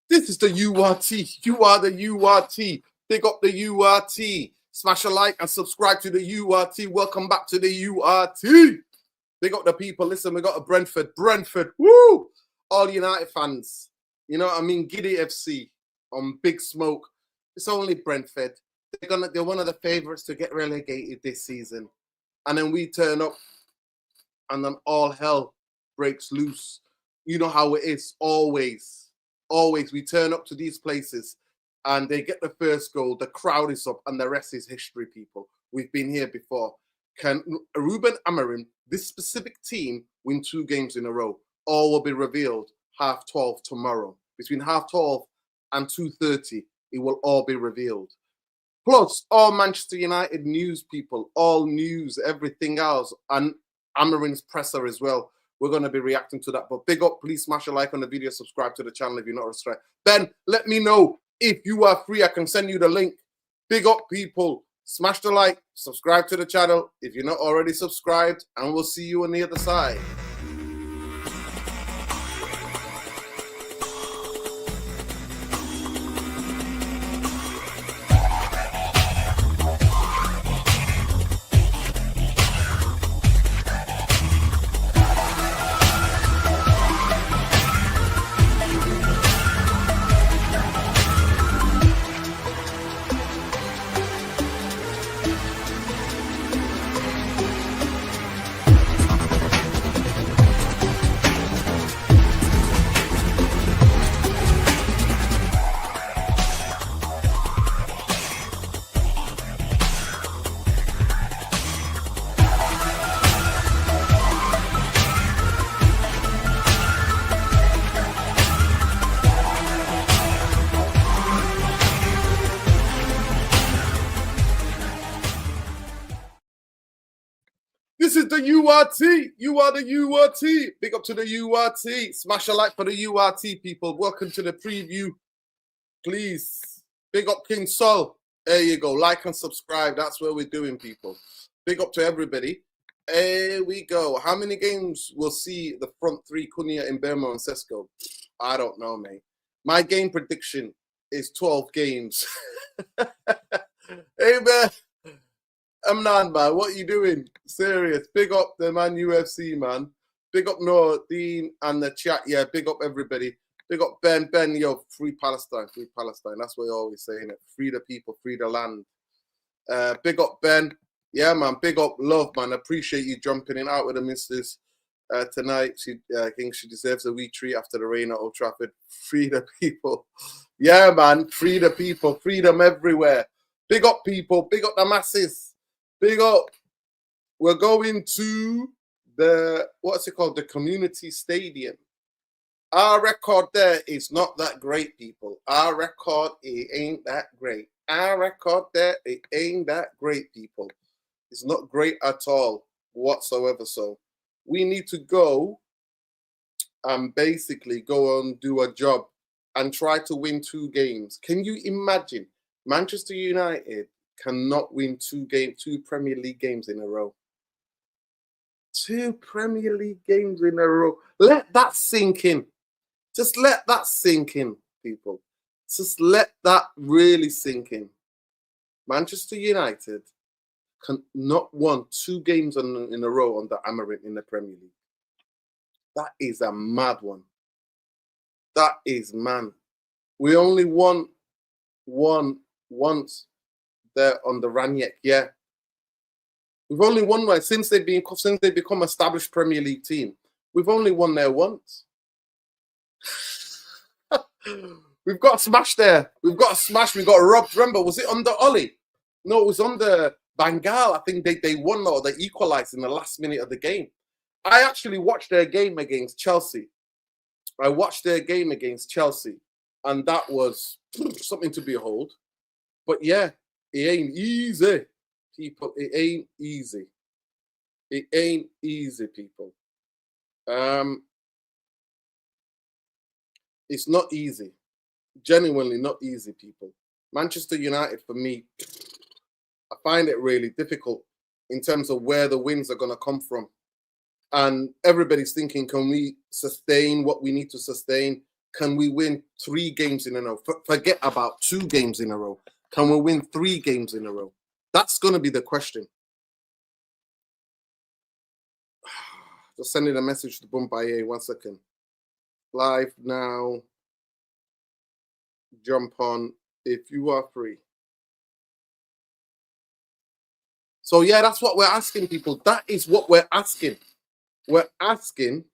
This is the URT. You are the URT. Big up the URT. Smash a like and subscribe to the URT. Welcome back to the URT. Big up the people. Listen, we got a Brentford. Brentford. Woo! All United fans. You know what I mean? Giddy FC on Big Smoke. It's only Brentford. They're one of the favourites to get relegated this season. And then we turn up and then all hell breaks loose. You know how it is. Always we turn up to these places and they get the first goal, the crowd is up, and the rest is history, people. We've been here before. Can Ruben Amorim, this specific team, win 2 games in a row? All will be revealed 12:30 tomorrow. Between 12:30 and 2:30, it will all be revealed. Plus, all Manchester United news, people, all news, everything else, and Amorim's presser as well. We're going to be reacting to that. But big up, please smash a like on the video, subscribe to the channel if you're not subscribed. Ben, let me know if you are free. I can send you the link. Big up, people. Smash the like, subscribe to the channel if you're not already subscribed, and we'll see you on the other side. This is the URT. You are the URT. Big up to the URT. Smash a like for the URT, people. Welcome to the preview. Please. Big up King Sol. There you go. Like and subscribe. That's what we're doing, people. Big up to everybody. Here we go. How many games will see the front three, Cunha, Mbeumo, and Sesko? I don't know, mate. My game prediction is 12 games. Hey, man. I'm not, man. What are you doing? Serious. Big up the man UFC, man. Big up Noah, Dean, and the chat. Yeah, big up everybody. Big up Ben. Ben, yo, free Palestine. Free Palestine. That's what you're always saying it. Free the people, free the land. Big up Ben. Yeah, man. Big up Love, man. Appreciate you jumping in out with the missus tonight. I think she deserves a wee treat after the rain at Old Trafford. Free the people. Yeah, man. Free the people. Freedom everywhere. Big up people. Big up the masses. Big up. We're going to the, what's it called? The community stadium. Our record there is not that great, people. Our record, it ain't that great. Our record there, it ain't that great, people. It's not great at all whatsoever. So we need to go and basically go and do a job and try to win 2 games. Can you imagine? Manchester United cannot win 2 Premier League games in a row. 2 Premier League games in a row. Let that sink in. Just let that sink in, people. Just let that really sink in. Manchester United cannot win 2 games in a row under Amorim in the Premier League. That is a mad one. That is, man. We only won once there on the Ranieri, yeah. We've only won one since they've become established Premier League team. We've only won there once. We've got smashed there. We've got smashed. We got robbed. Remember, was it under Ollie? No, it was under Bengal. I think they won or they equalised in the last minute of the game. I actually watched their game against Chelsea. I watched their game against Chelsea, and that was something to behold. But yeah, it ain't easy, people. It ain't easy. It ain't easy, people. It's not easy. Genuinely not easy, people. Manchester United, for me, I find it really difficult in terms of where the wins are going to come from. And everybody's thinking, can we sustain what we need to sustain? can we win 3 games in a row? Forget about 2 games in a row. Can we win 3 games in a row? That's going to be the question. Just sending a message to Boombaye. 1 second. Live now. Jump on if you are free. So yeah, that's what we're asking people. That is what we're asking. We're asking,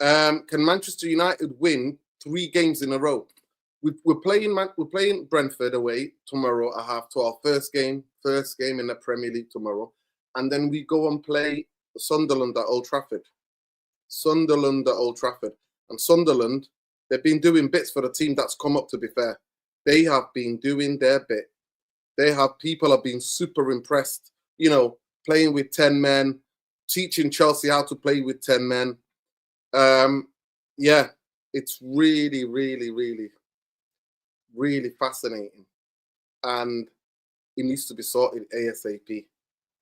can Manchester United win 3 games in a row? We're playing Brentford away tomorrow at 12:30. First game in the Premier League tomorrow, and then we go and play Sunderland at Old Trafford. And Sunderland, they've been doing bits for the team that's come up. To be fair, they have been doing their bit. People have been super impressed. You know, playing with 10 men, teaching Chelsea how to play with 10 men. Yeah, it's really, really, really, really fascinating. And it needs to be sorted ASAP.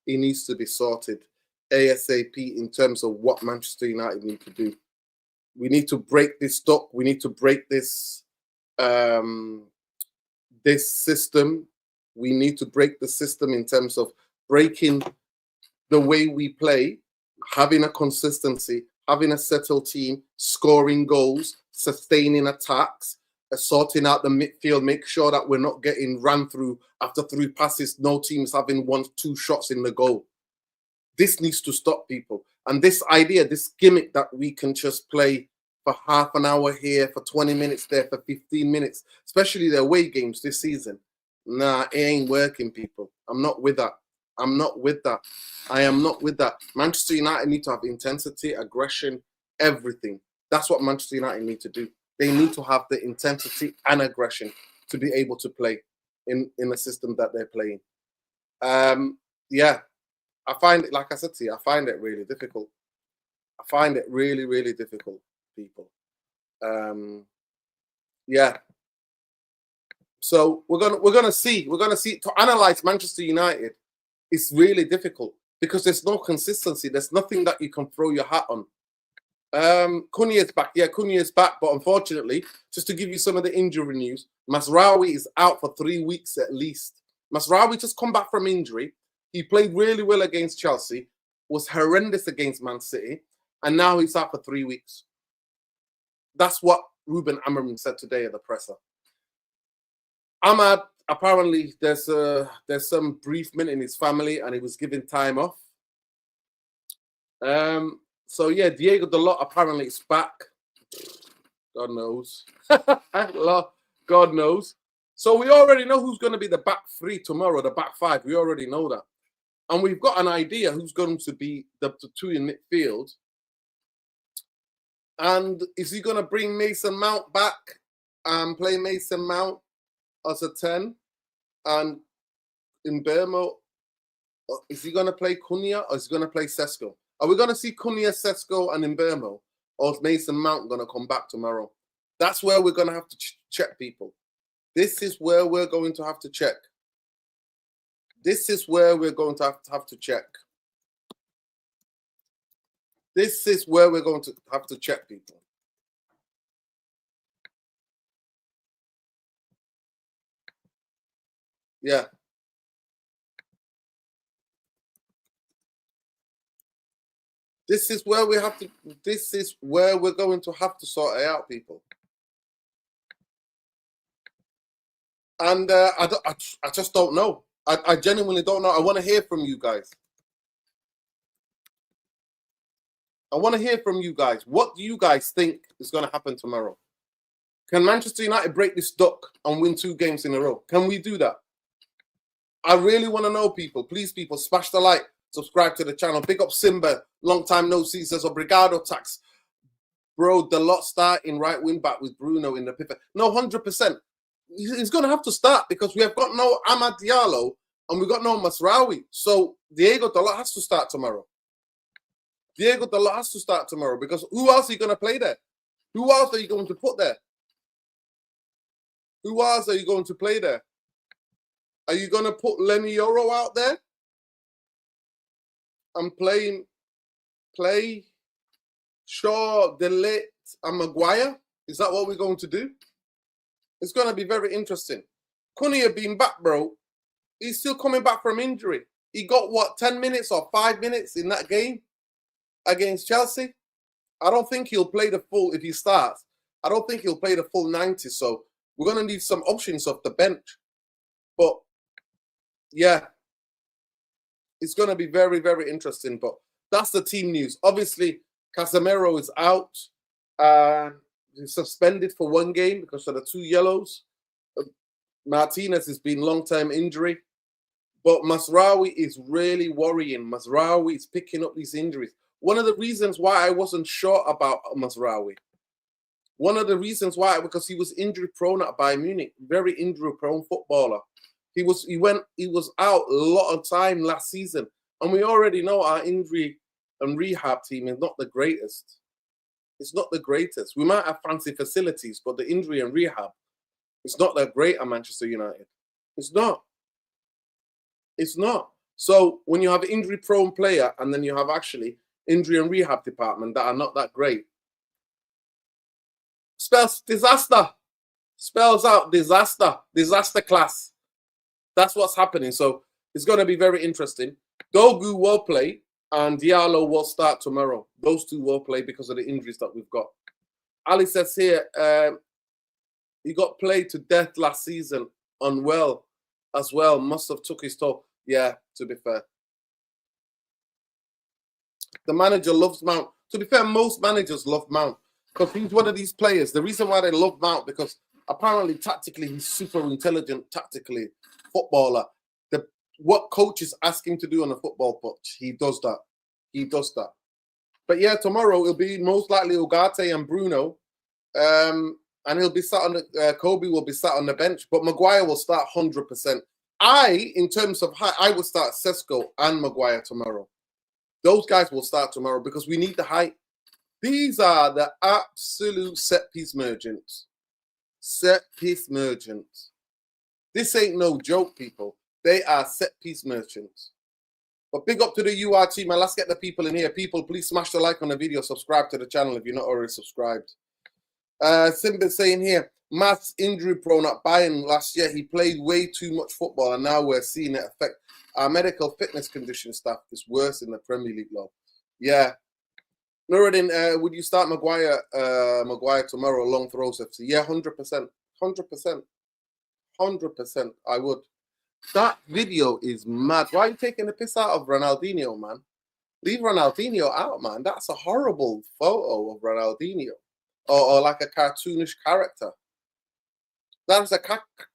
It needs to be sorted ASAP in terms of what Manchester United need to do. We need to break this stock. We need to break this this system. We need to break the system in terms of breaking the way we play, having a consistency, having a settled team, scoring goals, sustaining attacks, sorting out the midfield, make sure that we're not getting ran through after 3 passes, no teams having 1-2 shots in the goal. This needs to stop, people. And this idea, this gimmick that we can just play for half an hour here, for 20 minutes there, for 15 minutes, especially the away games this season. Nah, it ain't working, people. I'm not with that. I am not with that. Manchester United need to have intensity, aggression, everything. That's what Manchester United need to do. They need to have the intensity and aggression to be able to play in a system that they're playing. Yeah, I find it, like I said to you, I find it really difficult. I find it really, really difficult, people. Yeah. So we're gonna see to analyze Manchester United. It's really difficult because there's no consistency. There's nothing that you can throw your hat on. Cunha is back. Yeah, Cunha is back. But unfortunately, just to give you some of the injury news, Mazraoui is out for 3 weeks at least. Mazraoui just come back from injury. He played really well against Chelsea, was horrendous against Man City, and now he's out for 3 weeks. That's what Ruben Amorim said today at the presser. Ahmad, apparently there's some bereavement in his family and he was given time off. So yeah, Diego Dalot apparently is back. God knows. God knows. So we already know who's going to be the back 3 tomorrow, the back 5. We already know that. And we've got an idea who's going to be the 2 in midfield. And is he going to bring Mason Mount back and play Mason Mount as a 10? And in Bermo, is he going to play Cunha or is he going to play Sesko? Are we going to see Cunha, Sesko, and Mbeumo? Or is Mason Mount going to come back tomorrow? That's where we're going to have to check, people. This is where we're going to have to check. This is where we're going to have to check. This is where we're going to have to check, people. Yeah. This is where we have to. This is where we're going to have to sort it out, people. And I just don't know. I genuinely don't know. I want to hear from you guys. I want to hear from you guys. What do you guys think is going to happen tomorrow? Can Manchester United break this duck and win 2 games in a row? Can we do that? I really want to know, people. Please, people, smash the like, subscribe to the channel. Big up Simba. Long time no see. Says Obrigado Tax. Bro, the lot starting right wing back with Bruno in the pivot. No, 100%. He's going to have to start because we have got no Amad Diallo and we've got no Mazraoui. So Diego Dalot has to start tomorrow. Diego Dalot has to start tomorrow because who else are you going to play there? Who else are you going to put there? Who else are you going to play there? Are you going to put Lenny Yoro out there and play Shaw, De Ligt, and Maguire? Is that what we're going to do? It's going to be very interesting. Cunha being back, bro. He's still coming back from injury. He got, what, 10 minutes or 5 minutes in that game against Chelsea? I don't think he'll play the full, if he starts, I don't think he'll play the full 90. So we're going to need some options off the bench. But, yeah, it's going to be very, very interesting. But that's the team news. Obviously, Casemiro is out. He's suspended for 1 game because of the 2 yellows. Martinez has been long-term injury. But Mazraoui is really worrying. Mazraoui is picking up these injuries. One of the reasons why I wasn't sure about Mazraoui, because he was injury-prone at Bayern Munich, very injury-prone footballer. He was out a lot of time last season. And we already know our injury and rehab team is not the greatest. It's not the greatest. We might have fancy facilities, but the injury and rehab, it's not that great at Manchester United. It's not. It's not. So when you have an injury-prone player and then you have actually injury and rehab department that are not that great, spells disaster. Spells out disaster. Disaster class. That's what's happening. So it's going to be very interesting. Dogu will play and Diallo will start tomorrow. Those 2 will play because of the injuries that we've got. Ali says here, he got played to death last season, unwell as well. Must have took his toll. Yeah, to be fair. The manager loves Mount. To be fair, most managers love Mount because he's one of these players. The reason why they love Mount, because apparently tactically he's super intelligent, tactically footballer. What coaches ask him to do on a football pitch, he does that. He does that. But yeah, tomorrow it'll be most likely Ugarte and Bruno. And he'll be sat on the, Kobe will be sat on the bench, but Maguire will start 100%. In terms of height, I would start Sesko and Maguire tomorrow. Those guys will start tomorrow because we need the height. These are the absolute set-piece merchants. Set-piece merchants. This ain't no joke, people. They are set-piece merchants. But big up to the UR team, man. Let's get the people in here. People, please smash the like on the video. Subscribe to the channel if you're not already subscribed. Simba saying here, Matt's injury prone at Bayern last year. He played way too much football, and now we're seeing it affect our medical fitness condition staff. Is worse in the Premier League, though. Yeah. Nuruddin, would you start Maguire tomorrow? Long throws, FC. Yeah, 100%. 100%. 100%. I would. That video is mad. Why are you taking the piss out of Ronaldinho, man? Leave Ronaldinho out, man. That's a horrible photo of Ronaldinho. Or like a cartoonish character. That's a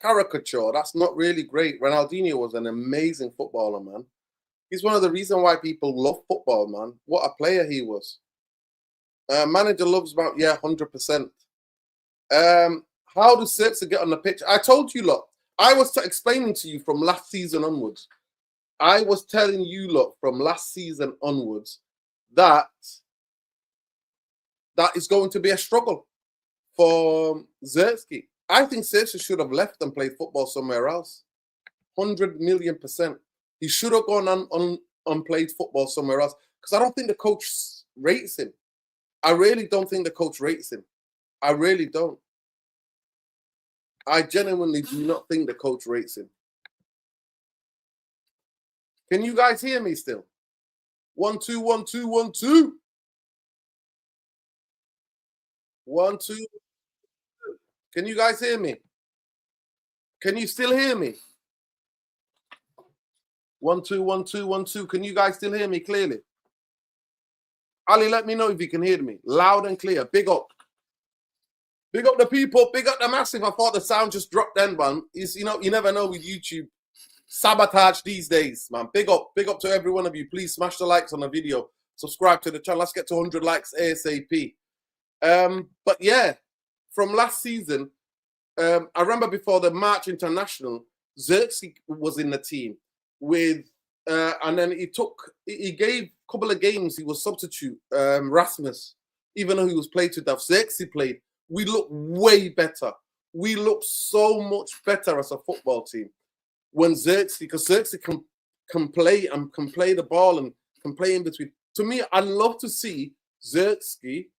caricature. That's not really great. Ronaldinho was an amazing footballer, man. He's one of the reasons why people love football, man. What a player he was. Manager loves Mount. Yeah, 100%. How does Sirkzee get on the pitch? I told you, look. I was explaining to you from last season onwards. I was telling you, look, from last season onwards, that is going to be a struggle for Sirkzee. I think Sirkzee should have left and played football somewhere else. 100,000,000%. He should have gone on and played football somewhere else because I don't think the coach rates him. I really don't think the coach rates him. I really don't. I genuinely do not think the coach rates him. Can you guys hear me still? 1 2 1 2 1 2. 1 2. Can you guys hear me? Can you still hear me? 1 2 1 2 1 2. Can you guys still hear me clearly? Ali, let me know if you can hear me. Loud and clear. Big up. Big up the people. Big up the massive. I thought the sound just dropped then, man. You never know with YouTube. Sabotage these days, man. Big up to every one of you. Please smash the likes on the video. Subscribe to the channel. Let's get to 100 likes ASAP. But yeah, from last season, I remember before the March International, Sirkzee was in the team with, and then he gave a couple of games. He was substitute, Rasmus, even though he was played to death. Sirkzee played. We look way better. We look so much better as a football team when Sirkzee, because Sirkzee can play and can play the ball and can play in between. To me, I'd love to see Sirkzee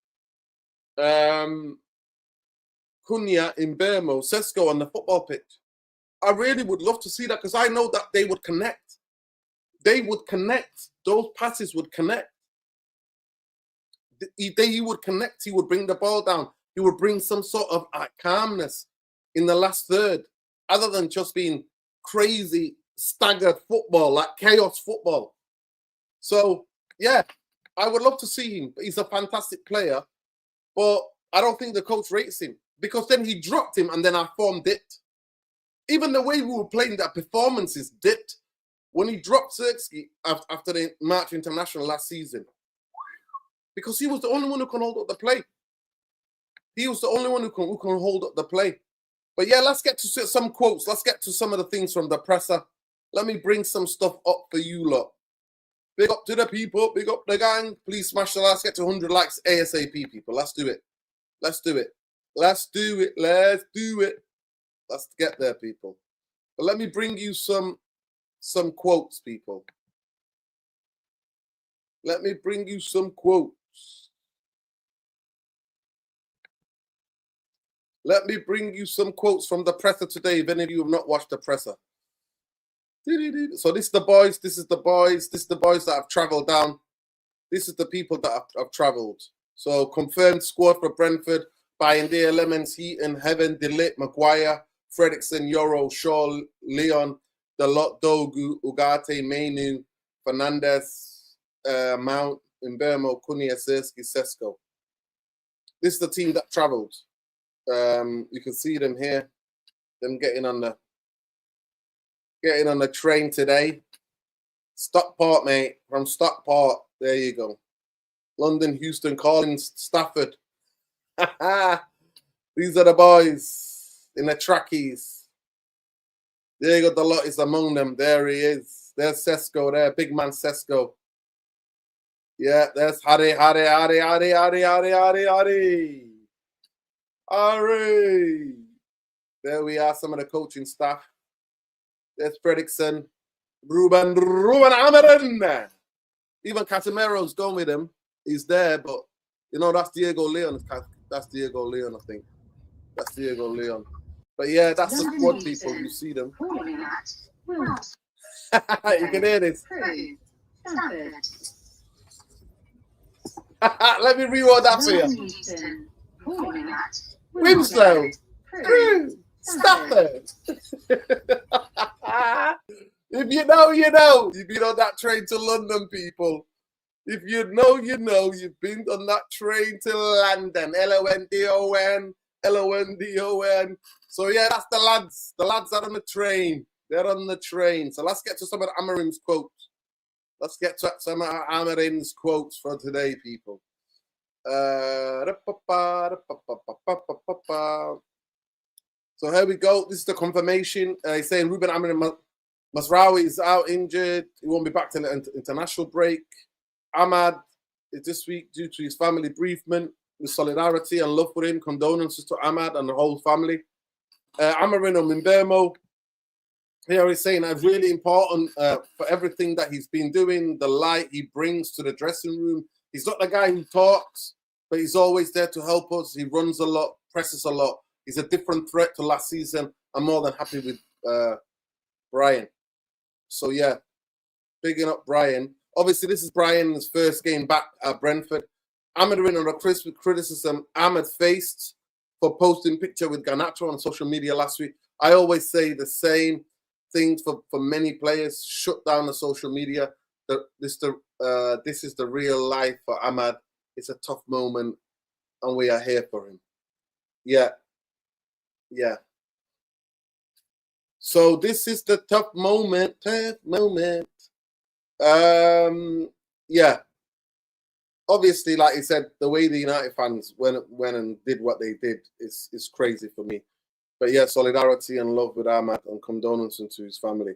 Cunha, Mbeumo, Sesko on the football pitch. I really would love to see that because I know that they would connect. They would connect. Those passes would connect. He would connect. He would bring the ball down. He would bring some sort of calmness in the last third, other than just being crazy, staggered football, like chaos football. So, yeah, I would love to see him. He's a fantastic player, but I don't think the coach rates him because then he dropped him and then our form dipped. Even the way we were playing, that performances dipped. When he dropped Xerxes after the March International last season, because he was the only one who can hold up the play. He was the only one who can hold up the play. But yeah, let's get to some quotes. Let's get to some of the things from the presser. Let me bring some stuff up for you lot. Big up to the people. Big up the gang. Please smash the like. Let's get to 100 likes ASAP, people. Let's do it. Let's do it. Let's do it. Let's do it. Let's get there, people. But let me bring you some quotes, people. Let me bring you some quotes. Let me bring you some quotes from the presser today, if any of you have not watched the presser. So this is the boys, this is the boys, this is the boys that have travelled down. This is the people that have travelled. So confirmed squad for Brentford, Bayindir, Lemons, Heaton, Heaven, Delit, Maguire, Fredrickson, Yoro, Shaw, Leon, Dalot, Dogu, Ugarte, Mainu, Fernandez, Mount, Mbeumo, Cunha, Xerxes, Sesko. This is the team that travelled. You can see them here. Them getting on the train today. Stockport, mate. From Stockport. There you go. London, Houston, Collins, Stafford. These are the boys in the trackies. There you go. The lot is among them. There he is. There's Sesko there. Big man Sesko. Yeah, there's Harry. Ari. There we are, some of the coaching staff. There's Fredrickson, Ruben Amorim. Even Casemiro's gone with him. He's there, but you know that's Diego Leon. That's Diego Leon, I think. That's Diego Leon. But yeah, that's the squad, people. You see them. You can hear this. Let me reword that for you. Winslow, Crew, Stafford. If you know, you know. You've been on that train to London, people. If you know, you know. You've been on that train to London. London, London. So yeah, that's the lads. The lads are on the train. They're on the train. So let's get to some of Amorim's quotes. Let's get to some of Amorim's quotes for today, people. So here we go. This is the confirmation. He's saying Ruben Amorim Mazraoui is out injured. He won't be back to the international break. Ahmad is this week due to his family bereavement. With solidarity and love for him, condolences to Ahmad and the whole family. Amorim and Mbeumo. Here he's saying that's really important for everything that he's been doing, the light he brings to the dressing room. He's not the guy who talks, but he's always there to help us. He runs a lot, presses a lot. He's a different threat to last season. I'm more than happy with Brian. So, yeah, bigging up Brian. Obviously, this is Brian's first game back at Brentford. Amorim on a criticism Ahmed faced for posting picture with Garnacho on social media last week. I always say the same things for many players. Shut down the social media. This is the real life for Ahmad. It's a tough moment, and we are here for him. Yeah. So this is the tough moment. Yeah. Obviously, like I said, the way the United fans went and did what they did is crazy for me. But yeah, solidarity and love with Ahmad and condolences to his family.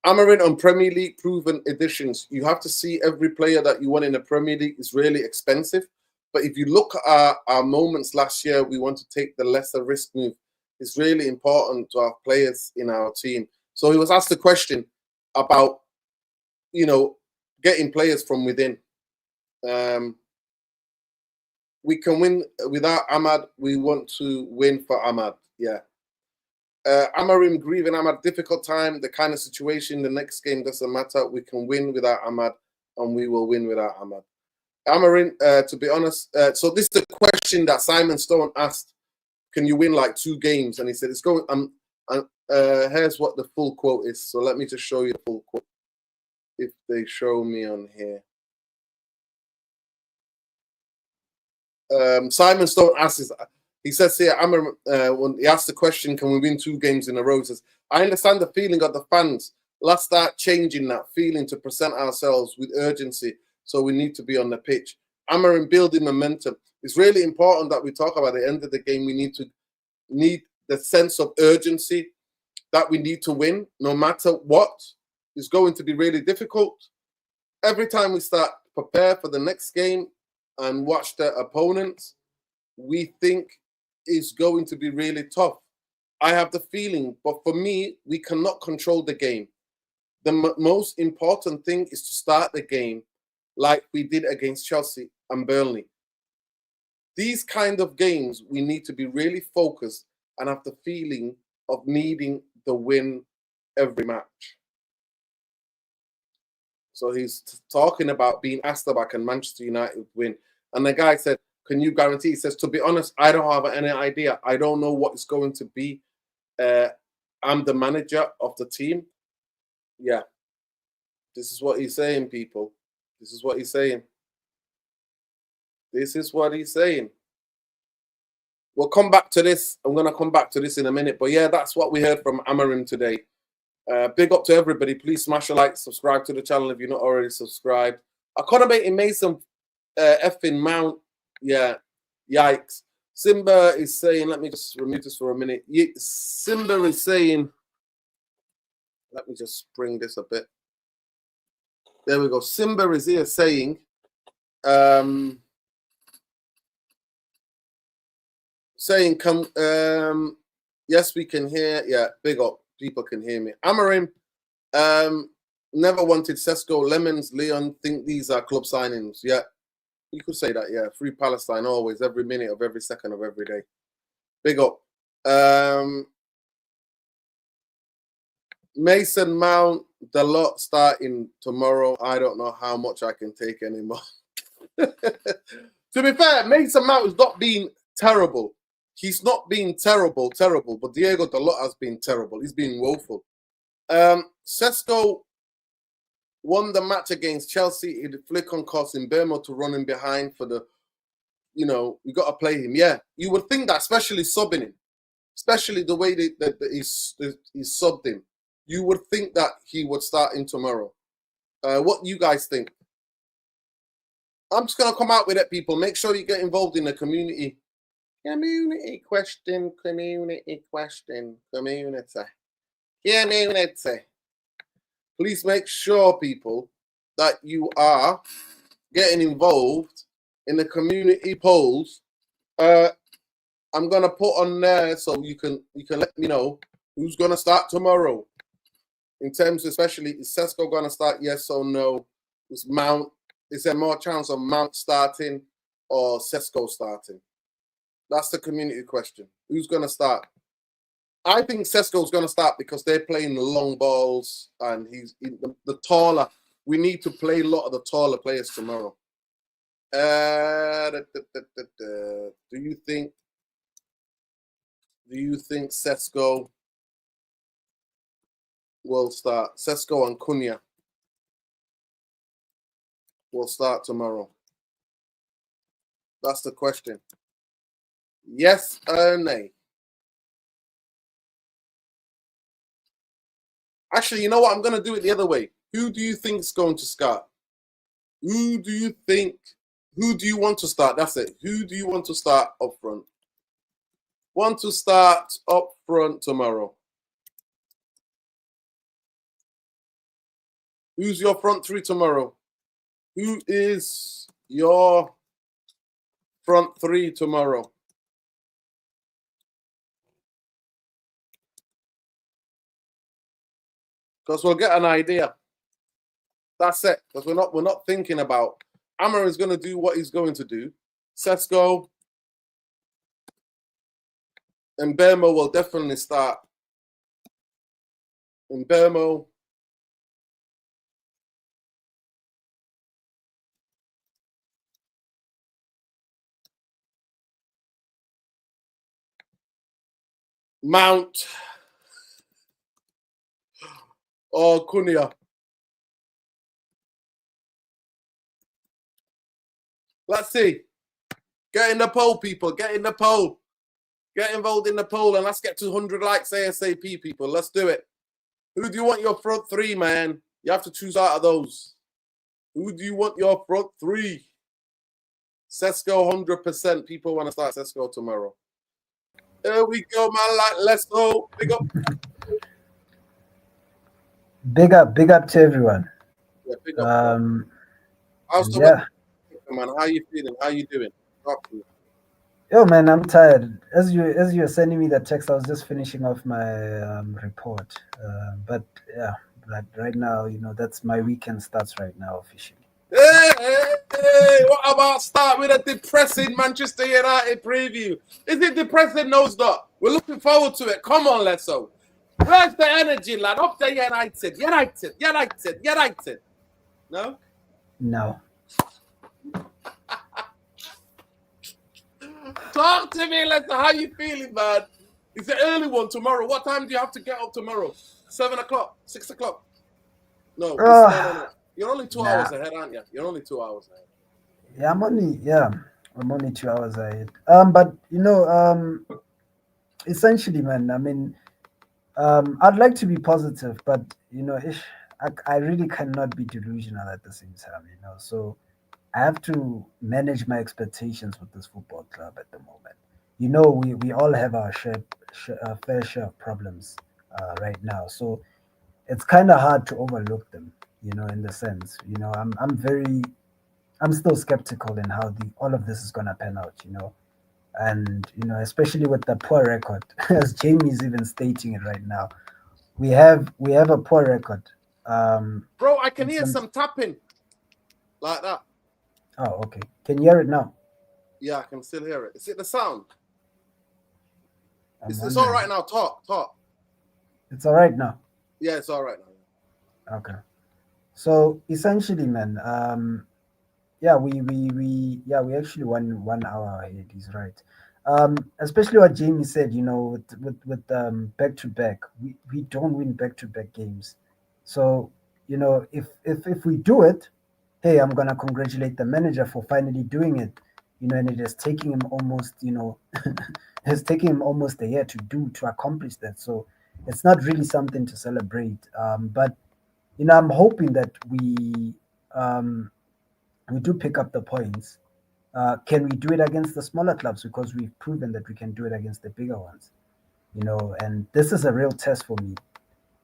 Amorim on Premier League proven additions. You have to see every player that you want in the Premier League is really expensive. But if you look at our moments last year, we want to take the lesser risk move. It's really important to have players in our team. So he was asked a question about, getting players from within. We can win without Ahmad. We want to win for Ahmad. Yeah. Amarim grieving Ahmad, difficult time, the kind of situation. The next game doesn't matter. We can win without Ahmad, and we will win without Ahmad. Amarin, to be honest, so this is a question that Simon Stone asked. Can you win like 2 games? And he said, it's going, here's what the full quote is. So let me just show you the full quote. If they show me on here. Simon Stone asks, he says here, when he asked the question, can we win 2 games in a row? He says, I understand the feeling of the fans. Let's start changing that feeling to present ourselves with urgency. So we need to be on the pitch. Amarin building momentum. It's really important that we talk about at the end of the game. We need the sense of urgency that we need to win, no matter what. It's going to be really difficult. Every time we start prepare for the next game and watch the opponents, we think is going to be really tough. I have the feeling, but for me, we cannot control the game. The most important thing is to start the game like we did against Chelsea and Burnley. These kind of games, we need to be really focused and have the feeling of needing the win every match. So he's talking about being asked about can Manchester United win. And the guy said, can you guarantee? He says, to be honest, I don't have any idea. I don't know what it's going to be. I'm the manager of the team. Yeah. This is what he's saying, people. This is what he's saying. This is what he's saying. We'll come back to this. I'm going to come back to this in a minute. But yeah, that's what we heard from Amarim today. Big up to everybody. Please smash a like, subscribe to the channel if you're not already subscribed. Accommodating Mason effing Mount. Yeah, yikes. Simba is saying, let me just remove this for a minute. Simba is saying, let me just bring this a bit. There we go. Simba is here saying, yes, we can hear. Yeah, big up. People can hear me. Amarim, never wanted Sesko, Lemons, Leon, think these are club signings. Yeah, you could say that. Yeah, free Palestine always, every minute of every second of every day. Big up. Mason Mount, the lot starting tomorrow. I don't know how much I can take anymore. To be fair, Mason Mount is not being terrible. He's not being terrible, but Diego Dalot has been terrible. He's been woeful. Sesko won the match against Chelsea. He did flick on cost in Bermo to run him behind for the, we got to play him. Yeah, you would think that, especially subbing him, especially the way that he subbed him. You would think that he would start in tomorrow. What you guys think? I'm just going to come out with it, people. Make sure you get involved in the community. Community question. Please make sure, people, that you are getting involved in the community polls. I'm gonna put on there so you can let me know who's gonna start tomorrow. In terms, especially, is Sesko gonna start? Yes or no? Is there more chance of Mount starting or Sesko starting? That's the community question. Who's gonna start? I think Sesko's going to start because they're playing the long balls and he's the taller. We need to play a lot of the taller players tomorrow. Do you think Sesko will start? Sesko and Cunha will start tomorrow. That's the question. Yes or nay? Actually, you know what? I'm going to do it the other way. Who do you think is going to start? Who do you want to start? That's it. Who do you want to start up front? Want to start up front tomorrow? Who's your front three tomorrow? Who is your front three tomorrow? Because we'll get an idea. That's it. Because we're not thinking about Amar is going to do what he's going to do. Sesko and Bermo will definitely start. And Bermo. Mount or Cunha. Let's see. Get in the poll, people. Get in the poll. Get involved in the poll and let's get to 100 likes ASAP, people. Let's do it. Who do you want your front three, man? You have to choose out of those. Who do you want your front three? Sesko, 100%. People want to start Sesko tomorrow. There we go, man. Let's go. Big up. Big up to everyone. Yeah, big up. How's the yeah, man? How you feeling? How you doing? Talk to me. Yo, man, I'm tired. As you're sending me that text, I was just finishing off my report. But yeah, like right now, that's my weekend starts right now officially. Hey, what about start with a depressing Manchester United preview? Is it depressing? No, it's not. We're looking forward to it. Come on, let's go. Where's the energy, lad? Up the United. No? No. Talk to me, Lester. How you feeling, man? It's an early one tomorrow. What time do you have to get up tomorrow? 7 o'clock? 6 o'clock? No, no. You're only 2 hours ahead, aren't you? You're only 2 hours ahead. Yeah, I'm only 2 hours ahead. But essentially, man, I mean, I'd like to be positive, but I really cannot be delusional at the same time, So I have to manage my expectations with this football club at the moment. We all have our fair share of problems right now, so it's kind of hard to overlook them. In the sense, I'm still skeptical in how all of this is gonna pan out. And especially with the poor record, as Jamie's even stating it right now, we have a poor record. Bro, I can hear some tapping like that. Oh, okay. Can you hear it now? Yeah, I can still hear it. Is it the sound? It's all right now. Talk. It's all right now. Yeah, it's all right now. Okay. So essentially, man, we actually won 1 hour ahead. He's right. Especially what Jamie said, with back to back, we don't win back to back games. So if we do it, hey, I'm gonna congratulate the manager for finally doing it. And it is taking him almost, it's taking him almost a year to accomplish that. So it's not really something to celebrate. But I'm hoping that we do pick up the points. Can we do it against the smaller clubs? Because we've proven that we can do it against the bigger ones. And this is a real test for me.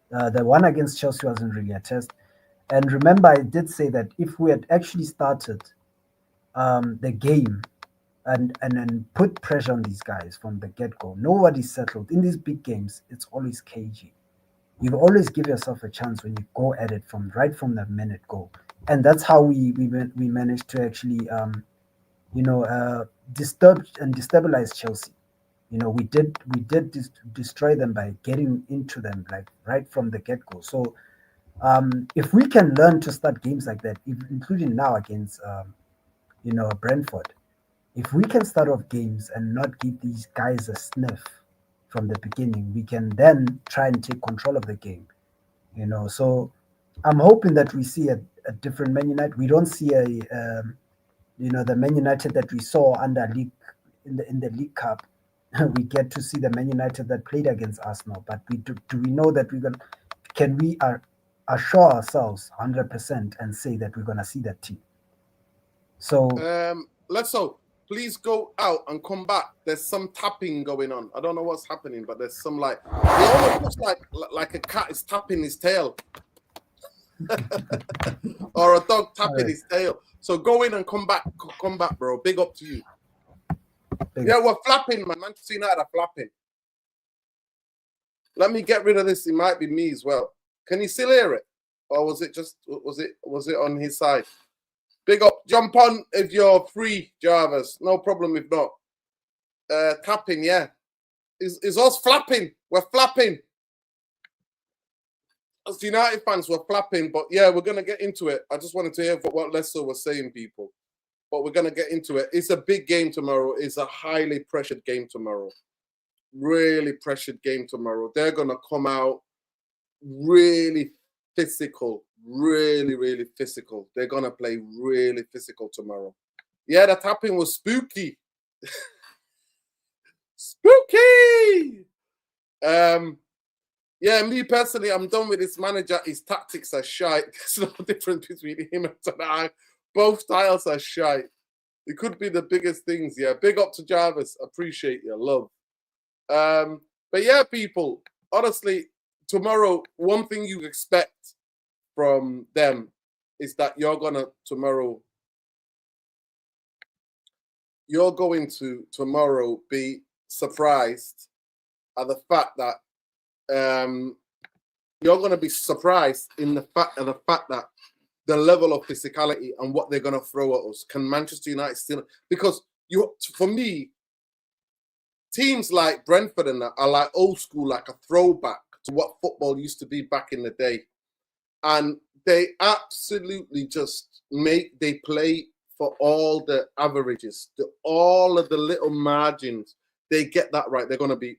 The one against Chelsea wasn't really a test. And remember, I did say that if we had actually started the game and put pressure on these guys from the get-go, nobody's settled. In these big games, it's always cagey. You always give yourself a chance when you go at it right from the minute go. And that's how we managed to actually disturb and destabilize Chelsea. We did destroy them by getting into them like right from the get-go. So if we can learn to start games like that, including now against Brentford, if we can start off games and not give these guys a sniff from the beginning, we can then try and take control of the game. So I'm hoping that we see a different Man United. We don't see the Man United that we saw under league in the League Cup. We get to see the Man United that played against Arsenal, but do we know that can we assure ourselves 100% and say that we're gonna see that team? So let's so please go out and come back. There's some tapping going on. I don't know what's happening, but there's some it almost looks like a cat is tapping his tail. Or a dog tapping his tail. So go in and come back, bro. Big up to you. We're flapping, man. Manchester United are flapping. Let me get rid of this. It might be me as well. Can you still hear it? Or was it on his side? Big up. Jump on if you're free, Jarvis. No problem if not. Tapping, yeah. Is us flapping. We're flapping. As United fans, we're flapping. But yeah, we're going to get into it. I just wanted to hear what Leicester was saying, people. But we're going to get into it. It's a big game tomorrow. It's a highly pressured game tomorrow. Really pressured game tomorrow. They're going to come out really physical. Really, really physical. They're going to play really physical tomorrow. Yeah, the tapping was spooky. Spooky! Yeah, me personally, I'm done with this manager. His tactics are shite. There's no difference between him and Tanai. Both styles are shite. It could be the biggest things, yeah. Big up to Jarvis. Appreciate your love. But yeah, people, honestly, tomorrow, one thing you expect from them is that you're going to tomorrow be surprised at the fact that you're going to be surprised in the fact that the level of physicality and what they're going to throw at us. Can Manchester United still? Because for me, teams like Brentford and that are like old school, like a throwback to what football used to be back in the day. And they absolutely just they play for all the averages, all of the little margins. They get that right. They're going to be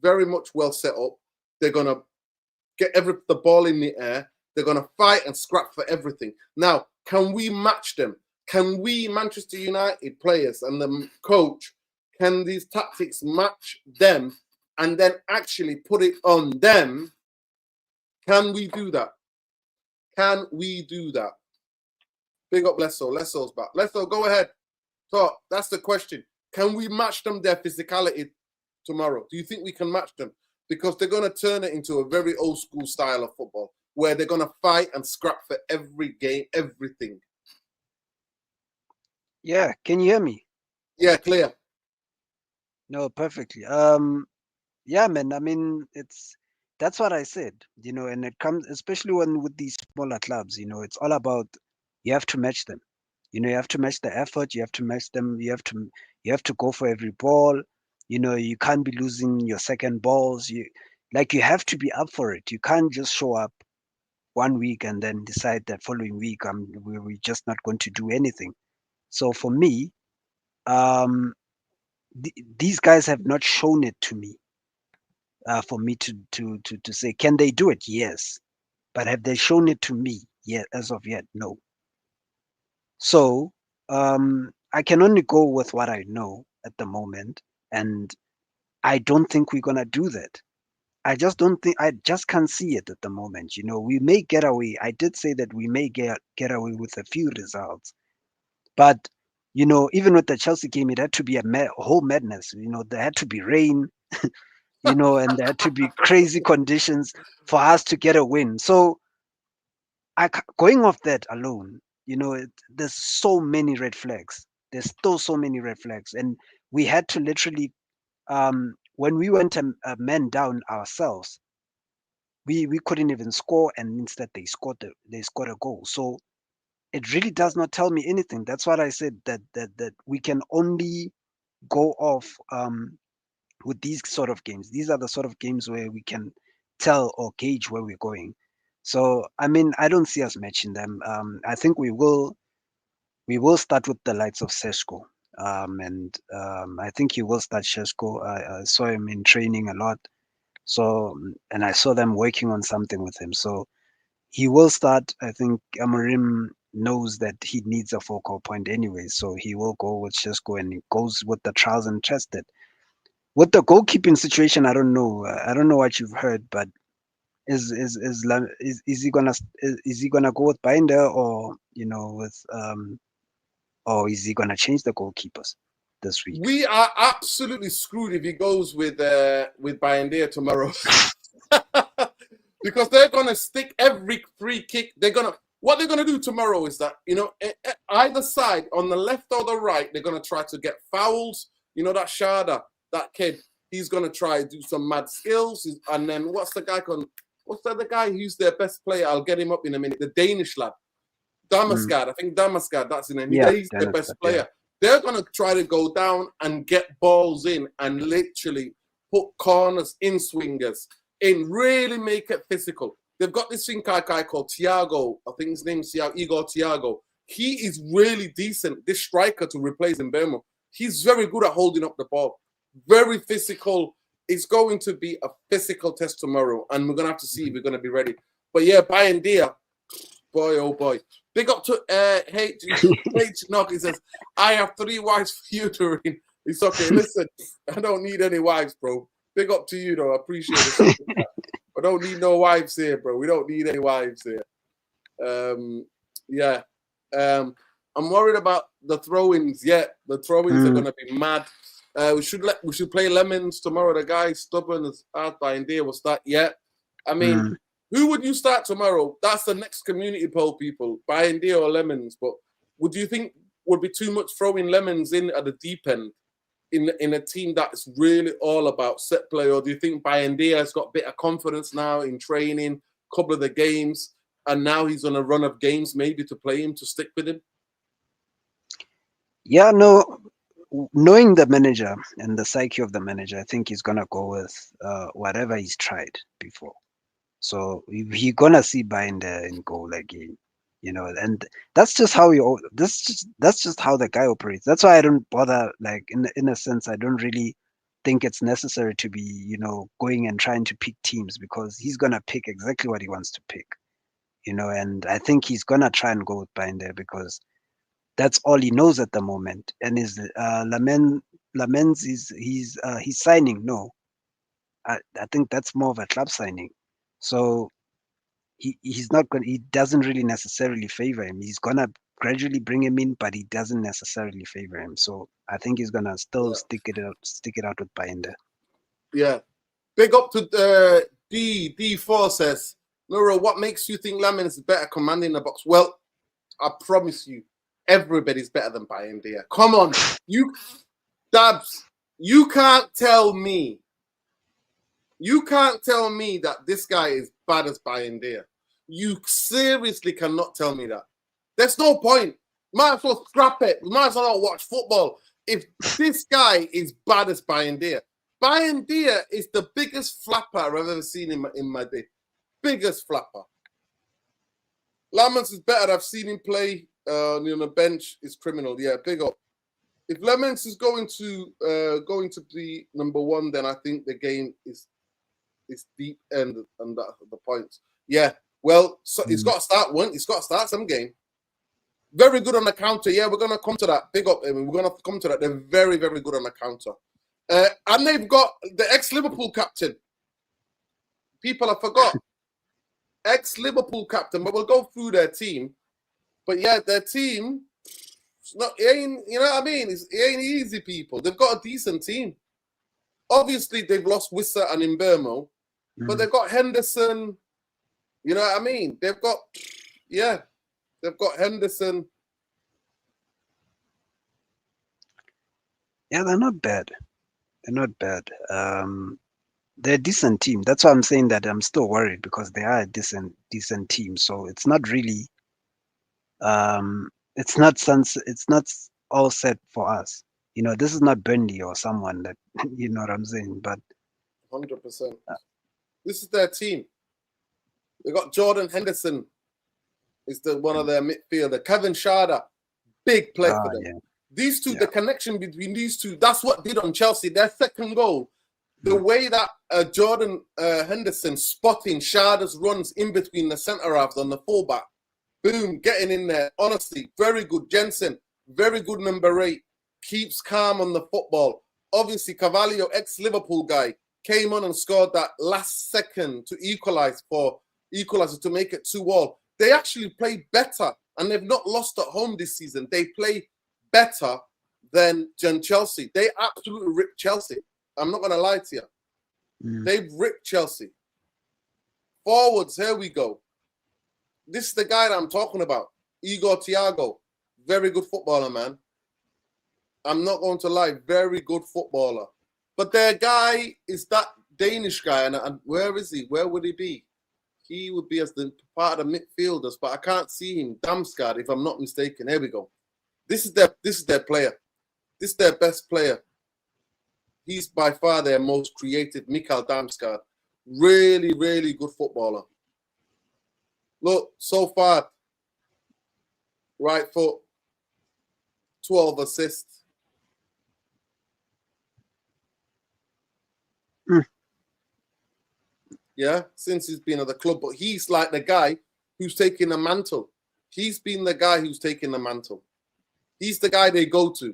very much well set up. They're going to get the ball in the air. They're going to fight and scrap for everything. Now, can we match them? Can we, Manchester United players and the coach, can these tactics match them and then actually put it on them? Can we do that? Can we do that? Big up Lesso. Lesso's back. Lesso, go ahead. So that's the question. Can we match them their physicality tomorrow? Do you think we can match them? Because they're going to turn it into a very old school style of football where they're going to fight and scrap for every game, everything. Yeah, can you hear me? Yeah, clear. No, perfectly. Yeah, man. I mean, that's what I said, and it comes especially with these smaller clubs, it's all about you have to match them. You have to match the effort, you have to match them, you have to go for every ball. You can't be losing your second balls. You have to be up for it. You can't just show up one week and then decide that following week we're just not going to do anything. So for me, these guys have not shown it to me. For me to say, can they do it? Yes. But have they shown it to me yet? As of yet, no. So I can only go with what I know at the moment. And I don't think we're going to do that. I just can't see it at the moment. We may get away. I did say that we may get away with a few results. But, even with the Chelsea game, it had to be a whole madness. There had to be rain. And there had to be crazy conditions for us to get a win. So going off that alone, there's so many red flags. There's still so many red flags. And we had to literally, when we went a man down ourselves, we couldn't even score. And instead they scored a goal. So it really does not tell me anything. That's what I said, that we can only go off, with these sort of games. These are the sort of games where we can tell or gauge where we're going. So, I mean, I don't see us matching them. I think we will start with the likes of Sesko. And I think he will start Sesko. I saw him in training a lot. So, and I saw them working on something with him. So he will start. I think Amorim knows that he needs a focal point anyway. So he will go with Sesko and he goes with the trials and tested. With the goalkeeping situation, I don't know. I don't know what you've heard, but is he gonna go with Binder, or with or is he gonna change the goalkeepers this week? We are absolutely screwed if he goes with Binder tomorrow. Because they're gonna stick every free kick. What they're gonna do tomorrow is that, either side, on the left or the right, they're gonna try to get fouls. That Shada, that kid, he's gonna try to do some mad skills. And then what's the other guy who's their best player? I'll get him up in a minute. The Danish lad. Damascad. I think Damascad, that's his name. Yeah, He's the best Damascad, player. yeah. They're going to try to go down and get balls in and literally put corners in swingers in, really make it physical. They've got this thing guy called Thiago. I think his name's Igor Thiago. He is really decent, this striker to replace Mbeumo. He's very good at holding up the ball. Very physical. It's going to be a physical test tomorrow, and we're going to have to see if we're going to be ready. But yeah, Bayern Dia, boy, oh boy. Big up to H Knock. He says, I have 3 wives feuding. It's okay. Listen, I don't need any wives, bro. Big up to you, though. I appreciate it. I don't need no wives here, bro. We don't need any wives here. Yeah. I'm worried about the throw-ins. Yeah, the throw-ins are going to be mad. We should play Lemons tomorrow. The guy stubborn as out by India will start. Yeah, I mean, who would you start tomorrow? That's the next community poll, people. By India or Lemons? But would you think would be too much throwing Lemons in at the deep end in a team that's really all about set play? Or do you think Bayendia has got a bit of confidence now in training, couple of the games, and now he's on a run of games maybe to play him, to stick with him? Yeah, no, knowing the manager and the psyche of the manager, I think he's going to go with whatever he's tried before. So you're going to see Binder in goal again, and that's just how that's just how the guy operates. That's why I don't bother, like, in a sense, I don't really think it's necessary to be, going and trying to pick teams, because he's going to pick exactly what he wants to pick, and I think he's going to try and go with Binder because that's all he knows at the moment. And is Lamens he's signing? No, I think that's more of a club signing. So he's not going. He doesn't really necessarily favor him. He's gonna gradually bring him in, but he doesn't necessarily favor him. So I think he's gonna still stick it out with Binder. Yeah, big up to D4 says, Nora, what makes you think Lamens is better commanding the box? Well, I promise you, everybody's better than Bayendia. Come on, Dabs, you can't tell me that this guy is bad as Bayendia. You seriously cannot tell me that. There's no point. Might as well scrap it. We might as well not watch football. If this guy is bad as Bayendia. Bayendia is the biggest flapper I've ever seen in my day. Biggest flapper. Lamens is better. I've seen him play on the bench. Is criminal. Yeah, big up. If Lamens is going to be number one, then I think the game is deep end and the points. Yeah. Well, so it's got to start one. It's got to start some game. Very good on the counter. Yeah, we're gonna come to that. Big up. We're gonna come to that. They're very, very good on the counter. And they've got the ex-Liverpool captain. People have forgot. Ex-Liverpool captain, but we'll go through their team. But yeah, their team, it ain't, you know what I mean? It ain't easy, people. They've got a decent team. Obviously, they've lost Wissa and Mbeumo, but they've got Henderson. You know what I mean? They've got Henderson. Yeah, they're not bad. They're a decent team. That's why I'm saying that I'm still worried, because they are a decent team. So it's not really, it's not all set for us. This is not Burnley or someone that, you know what I'm saying. But 100%. This is their team. They got Jordan Henderson. Is one of their midfielder. Kevin Schade, big play for them. Yeah. These two, the connection between these two, that's what did on Chelsea. Their second goal, the way that Jordan Henderson spotting Schade's runs in between the centre halves on the fullback, boom, getting in there. Honestly, very good. Jensen, very good number 8, keeps calm on the football. Obviously, Carvalho, ex-Liverpool guy, came on and scored that last second to equaliser to make it 2-2. They actually play better, and they've not lost at home this season. They play better than Chelsea. They absolutely ripped Chelsea. I'm not going to lie to you. They've ripped Chelsea. Forwards, here we go. This is the guy that I'm talking about. Igor Thiago. Very good footballer, man. I'm not going to lie. Very good footballer. But their guy is that Danish guy. And where is he? Where would he be? He would be as the part of the midfielders, but I can't see him. Damsgaard, if I'm not mistaken. Here we go. This is their player. This is their best player. He's by far their most creative, Mikael Damsgaard. Really, really good footballer. Look, so far, right foot, 12 assists. Yeah, since he's been at the club. But he's like the guy who's taking the mantle. He's been the guy who's taking the mantle. He's the guy they go to.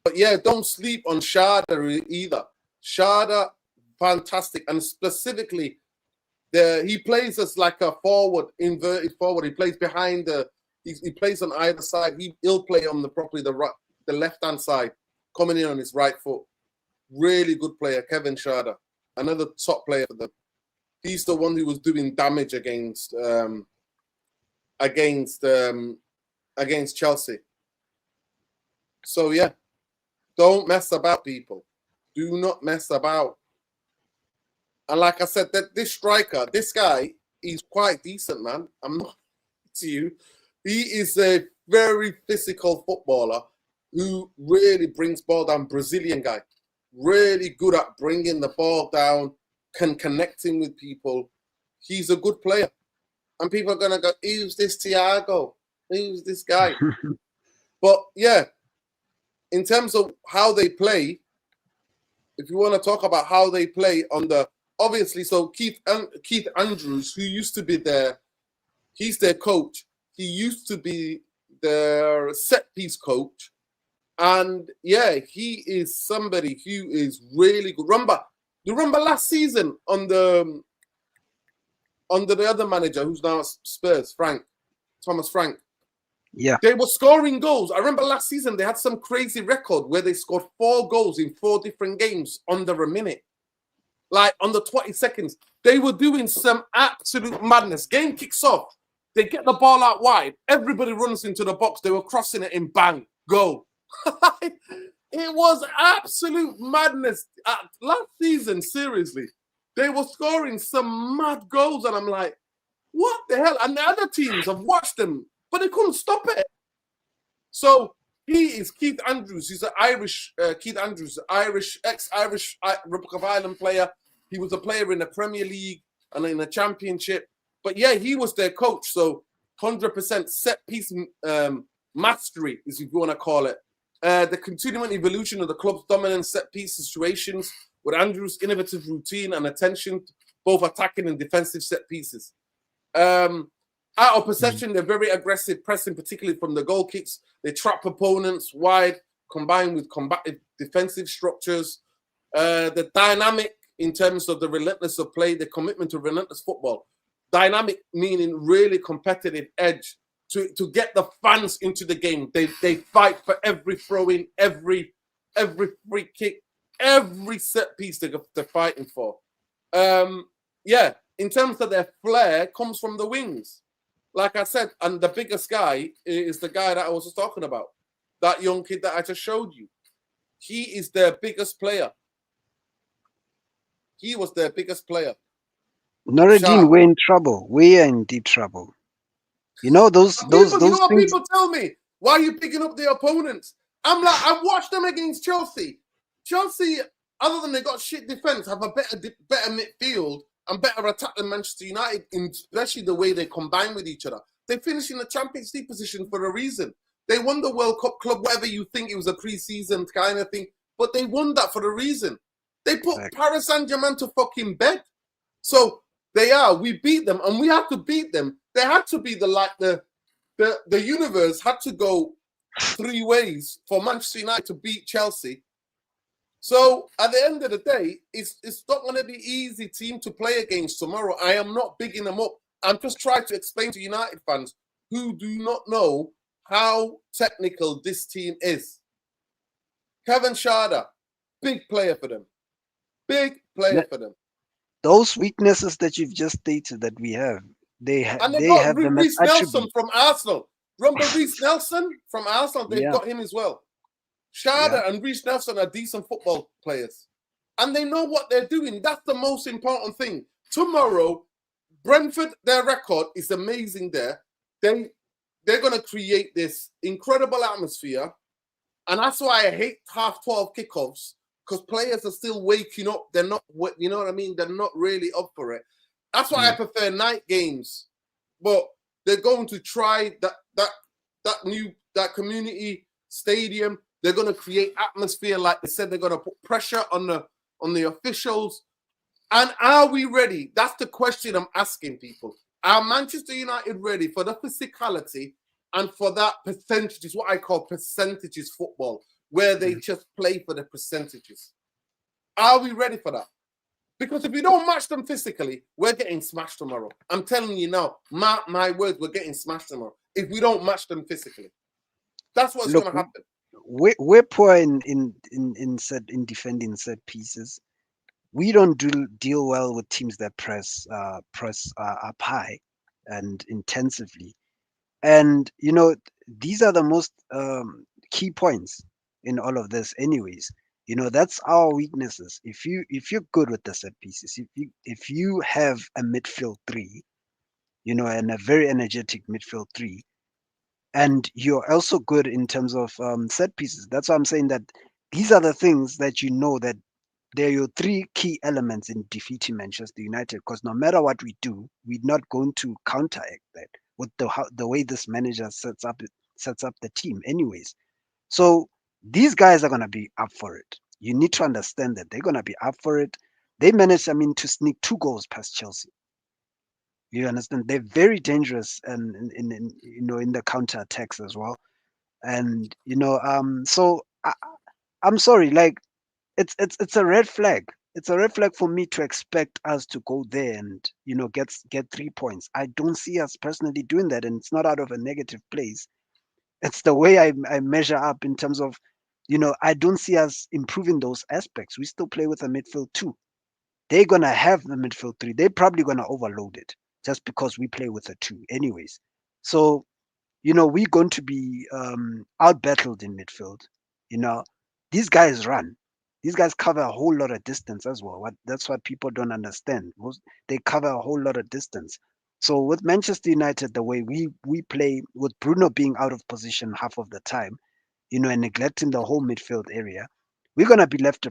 But yeah, don't sleep on Sharda either. Sharda, fantastic. And specifically, he plays as like a forward, inverted forward. He plays behind he plays on either side. He'll play on the left-hand side, coming in on his right foot. Really good player, Kevin Sharda. Another top player for them. He's the one who was doing damage against Chelsea. So yeah, don't mess about, people. Do not mess about. And like I said, that this striker, this guy, he's quite decent, man. I'm not to you. He is a very physical footballer who really brings ball down. Brazilian guy, really good at bringing the ball down. Connecting with people. He's a good player. And people are going to go, who's this Thiago? Who's this guy? But yeah, in terms of how they play, if you want to talk about how they play obviously, so Keith Andrews, who used to be he's their coach. He used to be their set-piece coach. And yeah, he is somebody who is really good. You remember last season under the other manager who's now at Spurs, Thomas Frank? Yeah. They were scoring goals. I remember last season they had some crazy record where they scored 4 goals in 4 different games under a minute. Like under 20 seconds. They were doing some absolute madness. Game kicks off. They get the ball out wide. Everybody runs into the box. They were crossing it in, bang, goal. It was absolute madness. Last season, seriously, they were scoring some mad goals, and I'm like, what the hell? And the other teams have watched them, but they couldn't stop it. So he is Keith Andrews. He's an Irish, ex-Irish Republic of Ireland player. He was a player in the Premier League and in the Championship. But yeah, he was their coach. So 100% set-piece mastery, is if you want to call it. The continuing evolution of the club's dominant set-piece situations with Andrews' innovative routine and attention to both attacking and defensive set pieces. Out of possession, they're very aggressive, pressing particularly from the goal kicks. They trap opponents wide, combined with combative defensive structures. The dynamic in terms of the relentless of play, the commitment to relentless football. Dynamic meaning really competitive edge. To get the fans into the game, they fight for every throw-in, every free kick, every set piece they're fighting for. Yeah, in terms of their flair, comes from the wings. Like I said, and the biggest guy is the guy that I was just talking about, that young kid that I just showed you. He is their biggest player. He was their biggest player. Nuruddin, we're in trouble. We are in deep trouble. You know those You know what things. people tell me? Why are you picking up the opponents? I'm like, I've watched them against Chelsea. Chelsea, other than they got shit defense, have a better midfield and better attack than Manchester United, especially the way they combine with each other. They finished in the Champions League position for a reason. They won the World Cup club, whatever you think, it was a pre-season kind of thing, but they won that for a reason. They put Paris Saint-Germain to fucking bed. So we beat them, and we had to beat them. There had to be the universe had to go 3 ways for Manchester United to beat Chelsea. So at the end of the day, it's not going to be easy team to play against tomorrow. I am not bigging them up. I'm just trying to explain to United fans who do not know how technical this team is. Kevin Sharda, big player for them. Big player for them. Those weaknesses that you've just stated that we have, they have them as Reece Nelson attributes. from Arsenal. Remember Reece Nelson from Arsenal? They've got him as well. Sharda and Reece Nelson are decent football players. And they know what they're doing. That's the most important thing. Tomorrow, Brentford, their record is amazing there. They're going to create this incredible atmosphere. And that's why I hate 12:30 kickoffs, because players are still waking up. They're not, you know what I mean? They're not really up for it. That's why I prefer night games. But they're going to try that community stadium. They're going to create atmosphere, like they said. They're going to put pressure on the officials. And are we ready? That's the question I'm asking people. Are Manchester United ready for the physicality and for that percentages, what I call percentages football, where they just play for the percentages? Are we ready for that? Because if we don't match them physically, we're getting smashed tomorrow. I'm telling you now, mark my words, we're getting smashed tomorrow if we don't match them physically. That's what's going to happen. We're poor in defending set pieces. We don't deal well with teams that press up high and intensively. And these are the most key points in all of this anyways. That's our weaknesses. If you're good with the set pieces, if you have a midfield three, and a very energetic midfield three, and you're also good in terms of set pieces, that's why I'm saying that these are the things that that they're your three key elements in defeating Manchester United, because no matter what we do, we're not going to counteract that with the way this manager sets up the team anyways. So these guys are going to be up for it. You need to understand that they're going to be up for it. They managed, to sneak 2 goals past Chelsea. You understand? They're very dangerous and in the counter attacks as well. And so I'm sorry, like it's a red flag. It's a red flag for me to expect us to go there and get 3 points. I don't see us personally doing that, and it's not out of a negative place. It's the way I measure up in terms of, I don't see us improving those aspects. We still play with a midfield 2. They're gonna have the midfield 3. They're probably gonna overload it just because we play with a 2, anyways. So we're going to be out battled in midfield. These guys run. These guys cover a whole lot of distance as well. That's what people don't understand. They cover a whole lot of distance. So with Manchester United, the way we play, with Bruno being out of position half of the time, and neglecting the whole midfield area, we're gonna be left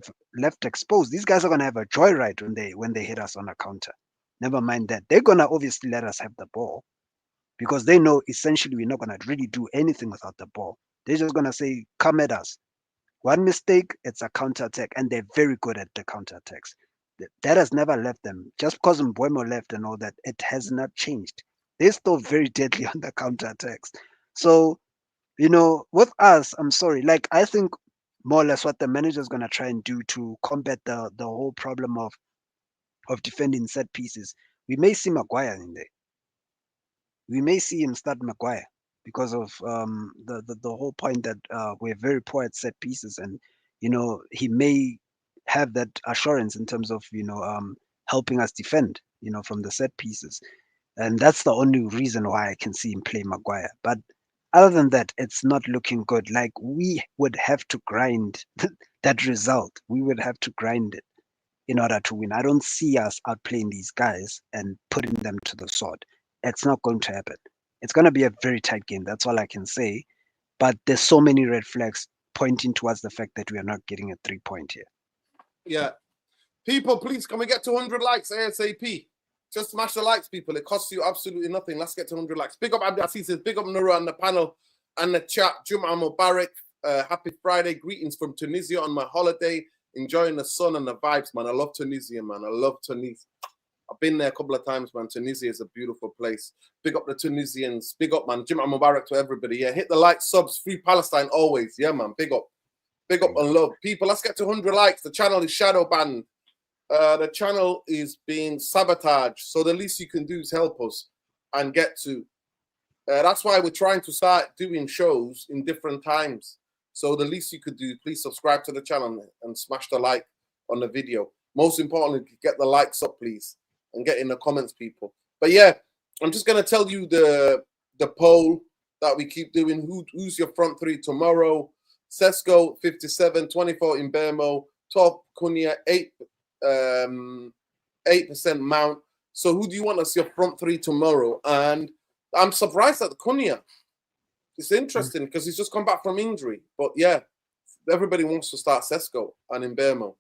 exposed. These guys are gonna have a joyride when they hit us on a counter. Never mind that. They're gonna obviously let us have the ball, because they know essentially we're not going to really do anything without the ball. They're just going to say, come at us. One mistake, it's a counter-attack, and they're very good at the counter-attacks. That has never left them. Just because Mbeumo left and all that, it has not changed. They're still very deadly on the counter-attacks. So, with us, I'm sorry, like I think more or less what the manager is going to try and do to combat the whole problem of defending set pieces, we may see Maguire in there. We may see him start Maguire because of the whole point that we're very poor at set pieces, and he may have that assurance in terms of helping us defend from the set pieces, and that's the only reason why I can see him play Maguire. But other than that, it's not looking good. Like, we would have to grind that result. We would have to grind it in order to win. I don't see us outplaying these guys and putting them to the sword. It's not going to happen. It's going to be a very tight game. That's all I can say. But there's so many red flags pointing towards the fact that we are not getting a 3-point here. Yeah. People, please, can we get to 100 likes ASAP? Just smash the likes, people. It costs you absolutely nothing. Let's get to 100 likes. Big up Abdi Aziz, big up Nura on the panel and the chat. Jum'a Mubarak. Happy Friday. Greetings from Tunisia on my holiday. Enjoying the sun and the vibes, man. I love Tunisia, man. I love Tunisia. I've been there a couple of times, man. Tunisia is a beautiful place. Big up the Tunisians. Big up, man. Jum'a Mubarak to everybody. Yeah, hit the like, subs. Free Palestine always. Yeah, man. Big up. Big up and love. People, let's get to 100 likes. The channel is shadow banned. The channel is being sabotaged. So the least you can do is help us and get to. That's why we're trying to start doing shows in different times. So the least you could do, please subscribe to the channel and smash the like on the video. Most importantly, get the likes up, please, and get in the comments, people. But yeah, I'm just going to tell you the poll that we keep doing. Who's your front three tomorrow? Sesko, 57, 24 in Bermo, 12 Cunha, 8% Mount, So who do you want as your front three tomorrow? And I'm surprised at Cunha. It's interesting because he's just come back from injury. But yeah, everybody wants to start Sesko and Mbeumo.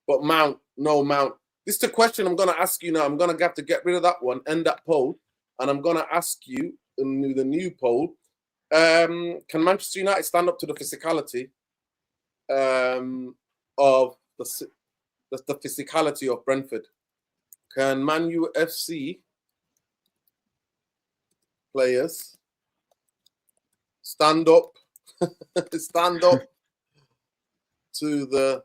But Mount, no Mount. This is the question I'm going to ask you now. I'm going to have to get rid of that one, end that poll. And I'm going to ask you in the new poll, can Manchester United stand up to the physicality of the physicality of Brentford? Can Man U FC players stand up to the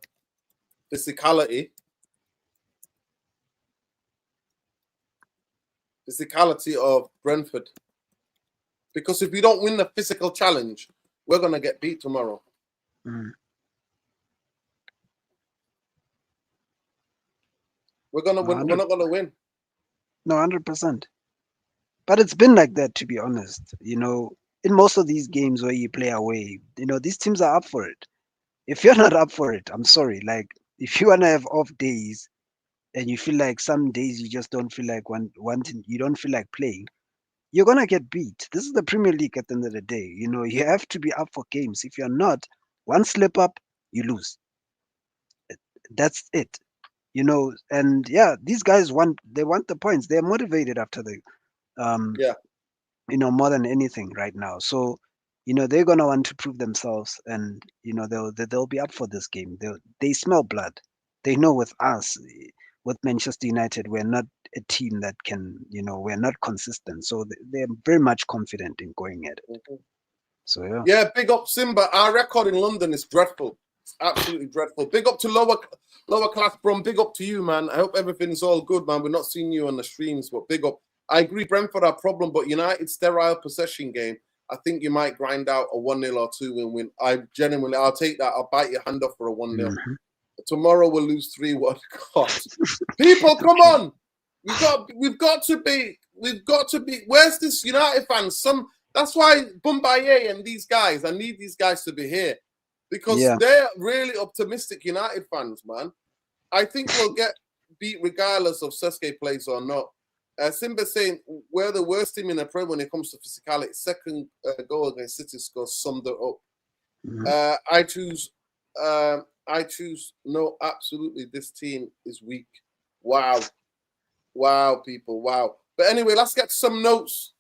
physicality of Brentford? Because if we don't win the physical challenge, we're going to get beat tomorrow. We're going to win. We're not going to win. No, 100%. But it's been like that, to be honest. You know, in most of these games where you play away, you know, these teams are up for it. If you're not up for it, I'm sorry. Like, if you want to have off days and you feel like some days you just don't feel like wanting, you don't feel like playing, you're going to get beat. This is the Premier League at the end of the day. You know, you have to be up for games. If you're not, one slip up, you lose. That's it. You know, and yeah, these guys want the points. They're motivated after the you know, more than anything right now. So, you know, they're gonna want to prove themselves, and you know, they'll be up for this game. They smell blood. They know with us, with Manchester United, we're not a team that can, you know, we're not consistent. So they're very much confident in going at it. So yeah. Yeah, big up Simba. Our record in London is dreadful. It's absolutely dreadful. Big up to lower class Brum. Big up to you, man. I hope everything's all good, man. We're not seeing you on the streams, but big up. I agree, Brentford are a problem, but United's sterile possession game, I think you might grind out a 1-0 or 2-win win. I'll take that. I'll bite your hand off for a 1-0. Tomorrow we'll lose 3-1. God. People, come on. We've got to be. Where's this United fans? That's why Bumbaye and these guys, I need these guys to be here. Because they're really optimistic United fans, man. I think we'll get beat regardless of Seske plays or not. Simba saying we're the worst team in the Prem when it comes to physicality. Second goal against City score summed it up. I choose. No, absolutely. This team is weak. Wow, people. Wow. But anyway, let's get some notes.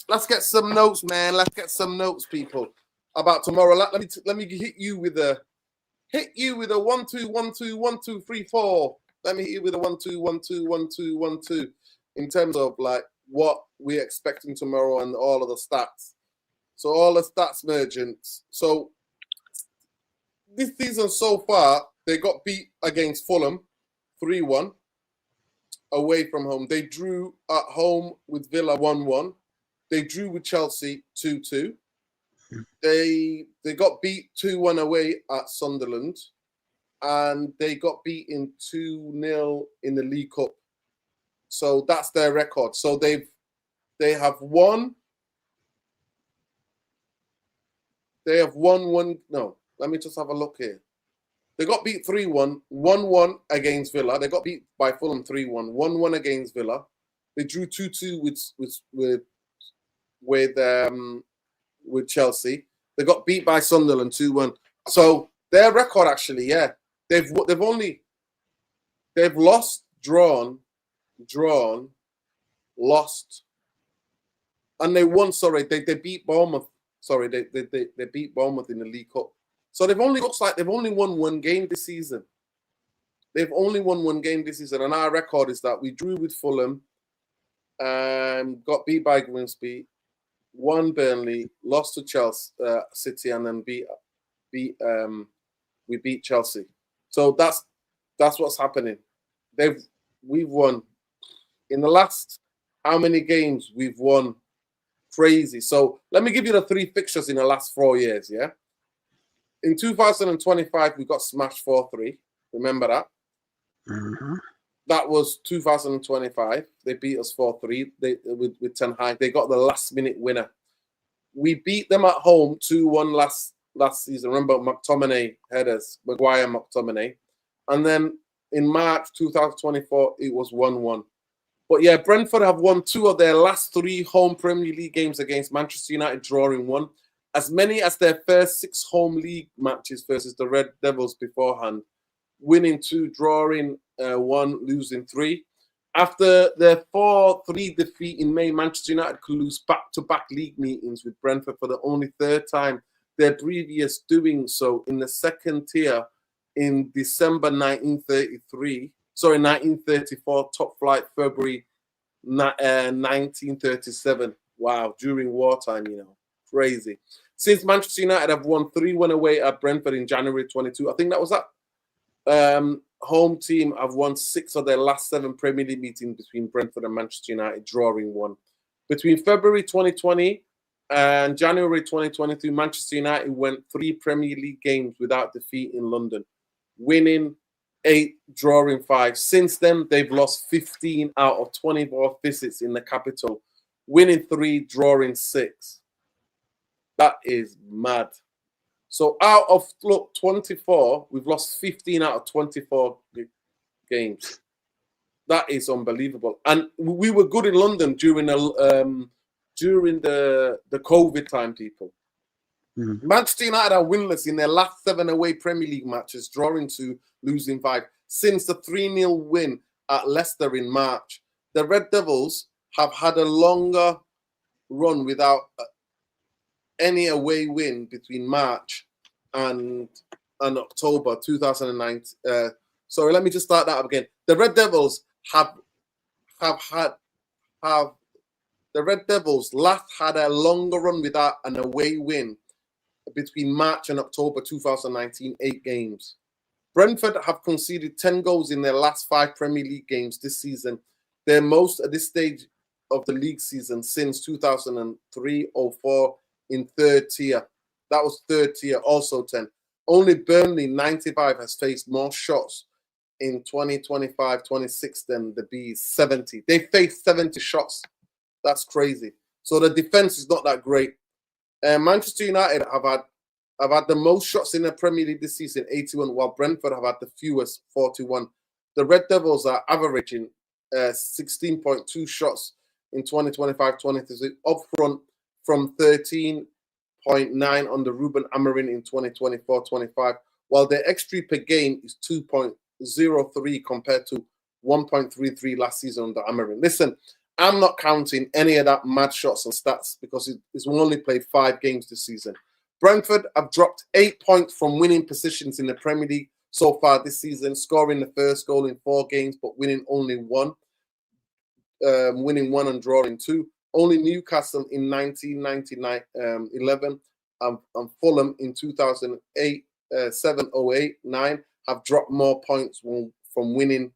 Let's get some notes, man. Let's get some notes, people, about tomorrow. Let me hit you with a 1 2 1 2 1 2 3 4. Let me hit you with a 1 2 1 2 1 2 1 2 in terms of like what we're expecting tomorrow and all of the stats. So all the stats mergents. So this season so far, they got beat against Fulham 3-1 away from home. They drew at home with Villa 1-1. They drew with Chelsea 2-2. They got beat 2-1 away at Sunderland, and they got beaten 2-0 in the League Cup. So that's their record. So they have won. They have won one. No, let me just have a look here. They got beat 3-1, 1-1 against Villa. They got beat by Fulham 3-1, 1-1 against Villa. They drew 2-2 with Chelsea. They got beat by Sunderland 2-1. So their record actually, yeah, they've lost, drawn, lost, and they won. Sorry, they beat Bournemouth. Sorry, they beat Bournemouth in the League Cup. So looks like they've only won one game this season. They've only won one game this season, and our record is that we drew with Fulham, got beat by Grimsby, won Burnley, lost to Chelsea City, and then we beat Chelsea. So that's what's happening. We've won in the last how many games we've won? Crazy. So let me give you the 3 fixtures in the last 4 years. Yeah. In 2025, we got smashed 4-3. Remember that? That was 2025. They beat us 4-3 with Ten Hag. They got the last-minute winner. We beat them at home 2-1 last season. Remember, McTominay headers, Maguire, McTominay. And then in March 2024, it was 1-1. But yeah, Brentford have won 2 of their last 3 home Premier League games against Manchester United, drawing 1. As many as their first 6 home league matches versus the Red Devils beforehand, winning 2, drawing 1, losing 3. After their 4-3 defeat in May, Manchester United could lose back-to-back league meetings with Brentford for the only 3rd time, their previous doing so in the 2nd tier in December 1934, top flight February 1937. Wow, during wartime, crazy. Since Manchester United have won 3-1 away at Brentford in January 22, I think that was that. Home team have won 6 of their last 7 Premier League meetings between Brentford and Manchester United, drawing 1. Between February 2020 and January 2022, Manchester United went 3 Premier League games without defeat in London, winning 8, drawing 5. Since then, they've lost 15 out of 24 visits in the capital, winning 3, drawing 6. That is mad. So out of 24, we've lost 15 out of 24 games. That is unbelievable. And we were good in London during the COVID time, people. Mm. Manchester United are winless in their last 7 away Premier League matches, drawing 2, losing 5, since the 3-0 win at Leicester in March. The Red Devils have had a longer run without any away win between March and October 2009. Sorry, let me just start that up again. The Red Devils the Red Devils last had a longer run without an away win between March and October 2019, 8 games. Brentford have conceded 10 goals in their last 5 Premier League games this season, their most at this stage of the league season since 2003-04 in 3rd tier. That was 3rd tier, also 10. Only Burnley 95 has faced more shots in 2025-26 than the Bees, 70. They faced 70 shots. That's crazy. So the defense is not that great. Manchester United have had the most shots in the Premier League this season, 81, while Brentford have had the fewest, 41. The Red Devils are averaging 16.2 shots in 2025-26, up front from 13.9 under Ruben Amorim in 2024-25, while their XG per game is 2.03 compared to 1.33 last season under Amorim. Listen, I'm not counting any of that mad shots and stats because it's only played 5 games this season. Brentford have dropped 8 points from winning positions in the Premier League so far this season, scoring the first goal in 4 games, but winning only 1. Winning 1 and drawing 2. Only Newcastle in 1999-11 and Fulham in 2008, 7-08, 9 have dropped more points from winning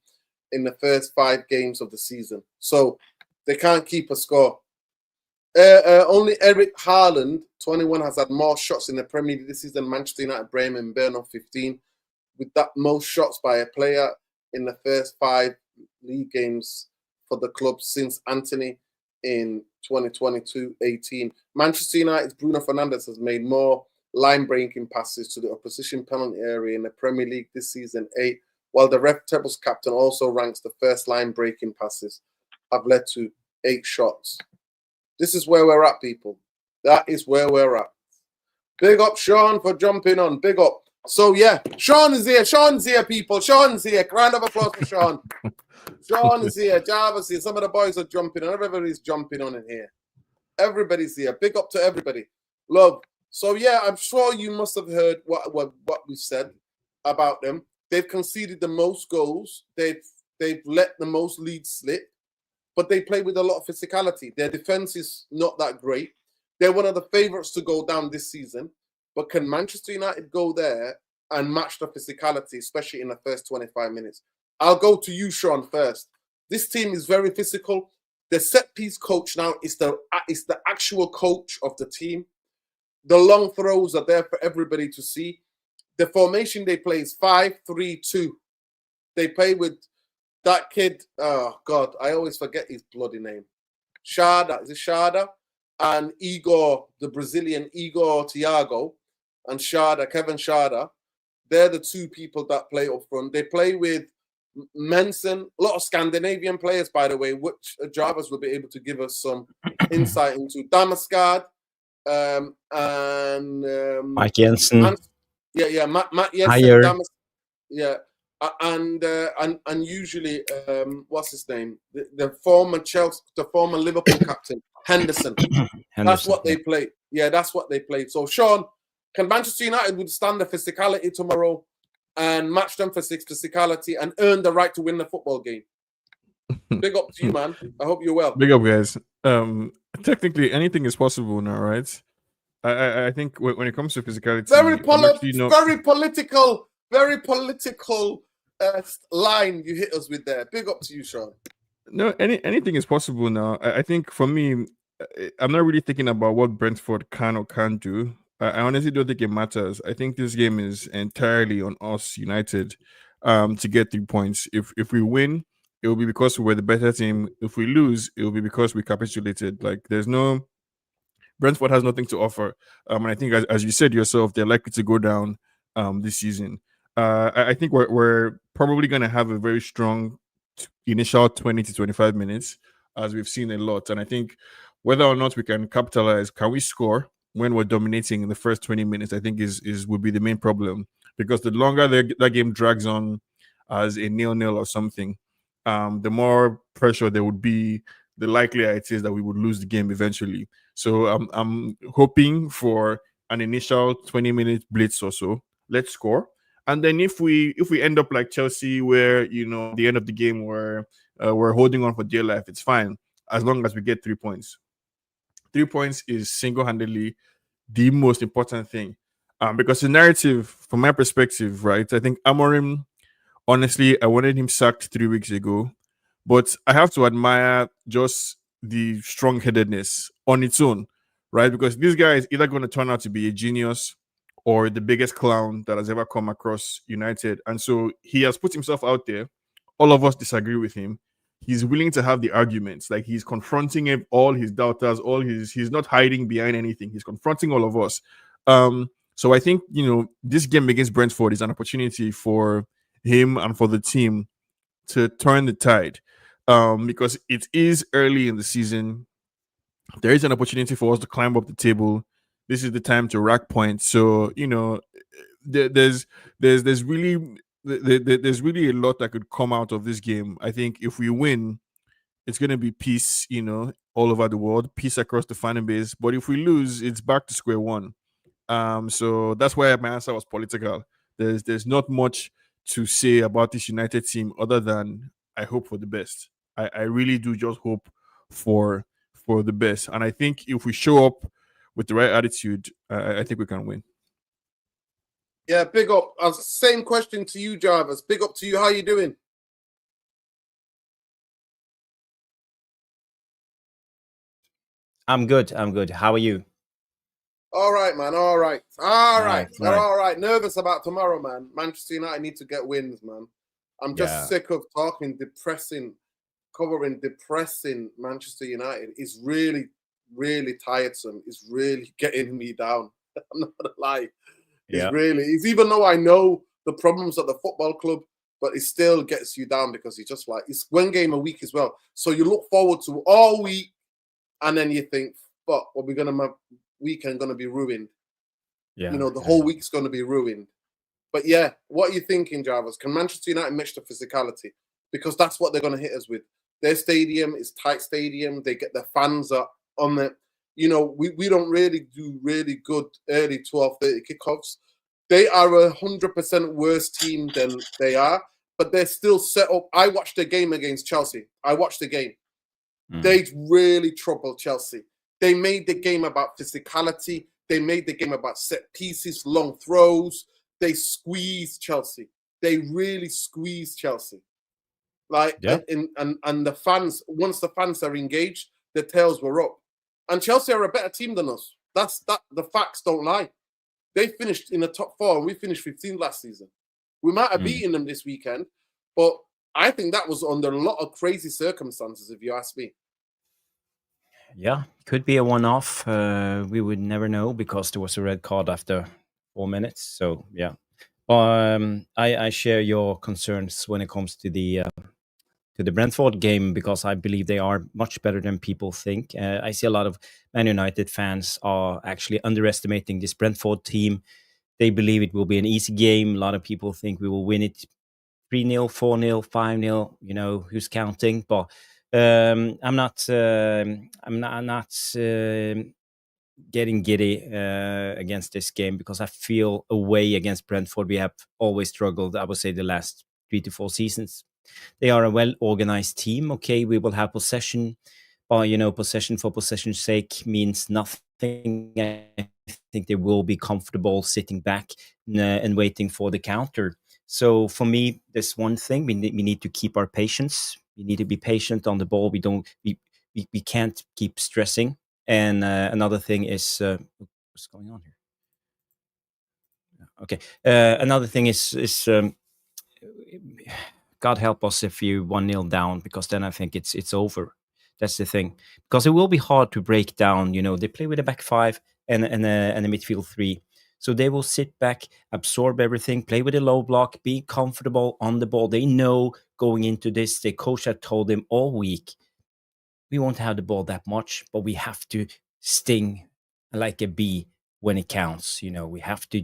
in the first 5 games of the season. So they can't keep a score. Only Eric Haaland, 21, has had more shots in the Premier League this season. Manchester United, Bremen, Bernard, 15. With that most shots by a player in the first 5 league games for the club since Anthony in 2022-18. Manchester United's Bruno Fernandes has made more line-breaking passes to the opposition penalty area in the Premier League this season, 8, while the Red Devils captain also ranks the first line-breaking passes have led to 8 shots. This is where we're at, people. That is where we're at. Big up Sean for jumping on. Big up. So, yeah, Sean is here. Sean's here, people. Sean's here. Round of applause for Sean. Sean is here. Jarvis here. Some of the boys are jumping on. Everybody's jumping on in here. Everybody's here. Big up to everybody. Love. So, yeah, I'm sure you must have heard what we said about them. They've conceded the most goals. They've let the most leads slip. But they play with a lot of physicality. Their defense is not that great. They're one of the favourites to go down this season. But can Manchester United go there and match the physicality, especially in the first 25 minutes? I'll go to you, Sean, first. This team is very physical. The set-piece coach now is the actual coach of the team. The long throws are there for everybody to see. The formation they play is 5-3-2. They play with that kid, oh, God, I always forget his bloody name. Shada, is it Shada? And Igor, the Brazilian Igor Thiago, and Kevin Shada. They're the 2 people that play up front. They play with Menson, a lot of Scandinavian players, by the way, which Jarvis will be able to give us some insight into. Damascad, Mike Jensen. And, Matt Jensen, Higher. And usually, what's his name? The former Chelsea, the former Liverpool captain, Henderson. That's what they play. Yeah, that's what they played. So, Sean, can Manchester United withstand the physicality tomorrow and match them for physicality and earn the right to win the football game? Big up to you, man. I hope you're well. Big up, guys. Technically, anything is possible now, right? I think when it comes to physicality, very political line you hit us with there. Big up to you, Sean. No, anything is possible now. I think for me, I'm not really thinking about what Brentford can or can't do. I honestly don't think it matters. I think this game is entirely on us, United, to get 3 points. If we win, it will be because we're the better team. If we lose, it will be because we capitulated. Like, there's no... Brentford has nothing to offer. And I think, as you said yourself, they're likely to go down this season. I think we're probably going to have a very strong initial 20 to 25 minutes, as we've seen a lot. And I think whether or not we can capitalize, can we score when we're dominating in the first 20 minutes, I think would be the main problem. Because the longer that game drags on as a 0-0 or something, the more pressure there would be, the likelier it is that we would lose the game eventually. So I'm hoping for an initial 20-minute blitz or so. Let's score. And then if we end up like Chelsea, where, you know, at the end of the game we're holding on for dear life, it's fine, as long as we get 3 points. 3 points is single-handedly the most important thing. Because the narrative, from my perspective, right, I think Amorim, honestly, I wanted him sacked 3 weeks ago. But I have to admire just the strong-headedness on its own, right? Because this guy is either going to turn out to be a genius or the biggest clown that has ever come across United. And so he has put himself out there. All of us disagree with him. He's willing to have the arguments. Like, he's confronting all his doubters, he's not hiding behind anything. He's confronting all of us. So I think, you know, this game against Brentford is an opportunity for him and for the team to turn the tide. Because it is early in the season. There is an opportunity for us to climb up the table. This is the time to rack points. So, you know, there's really a lot that could come out of this game. I think if we win, it's going to be peace, you know, all over the world, peace across the fan base. But if we lose, it's back to square one. So that's why my answer was political. There's not much to say about this United team other than I hope for the best. I really do just hope for the best. And I think if we show up with the right attitude, I think we can win. Yeah, big up. Same question to you, Jarvis. Big up to you. How you doing? I'm good. How are you? All right, man. All right. Nervous about tomorrow, man. Manchester United need to get wins, man. I'm just sick of covering depressing Manchester United. It's really, really tiresome. It's really getting me down. I'm not gonna lie. It's even though I know the problems at the football club, but it still gets you down because you just like, it's one game a week as well. So you look forward to all week and then you think, fuck, my weekend gonna be ruined. Yeah. You know, the whole week's gonna be ruined. But yeah, what are you thinking, Jarvis? Can Manchester United match the physicality? Because that's what they're gonna hit us with. Their stadium is tight stadium. They get their fans up on it. You know, we don't really do really good early 12:30 kickoffs. They are 100% worse team than they are, but they're still set up. I watched the game against Chelsea. They really troubled Chelsea. They made the game about physicality. They made the game about set pieces, long throws. They squeezed Chelsea. They really squeezed Chelsea. And the fans, once the fans are engaged, the tails were up. And Chelsea are a better team than us. The facts don't lie. They finished in the top 4 and we finished 15th last season. We might have beaten them this weekend, but I think that was under a lot of crazy circumstances, if you ask me. Yeah, could be a one-off. We would never know because there was a red card after 4 minutes. So, yeah. I share your concerns when it comes to the Brentford game, because I believe they are much better than people think. I see a lot of Man United fans are actually underestimating this Brentford team. They believe it will be an easy game. A lot of people think we will win it 3-0, 4-0, 5-0. You know, who's counting? But I'm not. I'm not getting giddy against this game, because I feel away against Brentford we have always struggled. I would say the last 3 to 4 seasons. They are a well-organized team. Okay, we will have possession, but possession for possession's sake means nothing. I think they will be comfortable sitting back and waiting for the counter. So for me, there's one thing: we need to keep our patience. We need to be patient on the ball. We can't keep stressing. And another thing is what's going on here? Okay, another thing is. God help us if you 1-0 down, because then I think it's over. That's the thing, because it will be hard to break down. They play with a back five and a midfield three, so they will sit back, absorb everything, play with a low block, be comfortable on the ball. They know going into this, the coach had told them all week, we won't have the ball that much, but we have to sting like a bee when it counts. We have to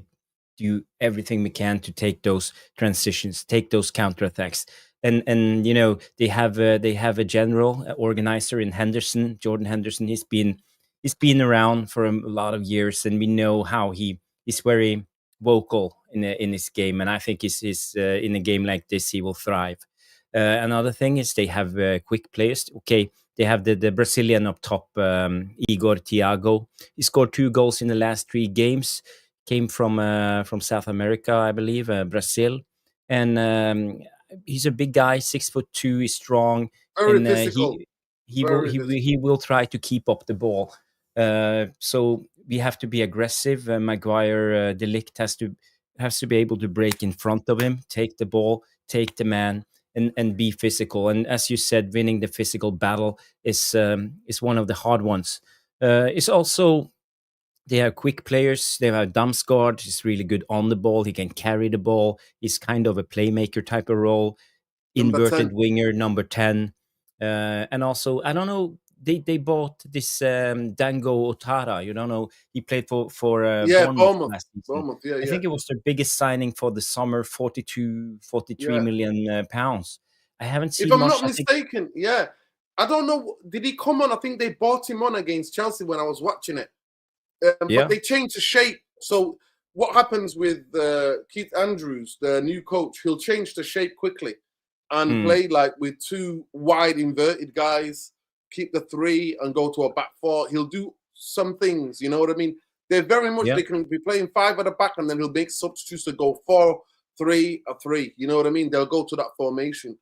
do everything we can to take those transitions, take those counterattacks. And they have a general organizer in Henderson, Jordan Henderson. He's been around for a lot of years, and we know how he is very vocal in his game. And I think is in a game like this he will thrive. Another thing is they have quick players. Okay, they have the Brazilian up top, Igor Thiago. He scored 2 goals in the last 3 games. Came from South America, I believe, Brazil, and he's a big guy, 6'2", he's strong, Very and physical. he will try to keep up the ball. So we have to be aggressive. Maguire, De Ligt has to be able to break in front of him, take the ball, take the man, and be physical. And as you said, winning the physical battle is one of the hard ones. It's also. They have quick players. They have Damsgaard. He's really good on the ball. He can carry the ball. He's kind of a playmaker type of role. Inverted winger, number 10. And also, I don't know, they bought this Dango Otara. You don't know, he played for Bournemouth last season. Bournemouth, I think it was their biggest signing for the summer, 43 million pounds. I haven't seen If I'm much. not mistaken, yeah. I don't know. Did he come on? I think they bought him on against Chelsea when I was watching it. But they changed the shape. So what happens with Keith Andrews, the new coach? He'll change the shape quickly and play like with 2 wide inverted guys, keep the 3 and go to a back 4. He'll do some things, you know what I mean? They're very much, they can be playing 5 at the back, and then he'll make substitutes to go 4-3-3. You know what I mean? They'll go to that formation.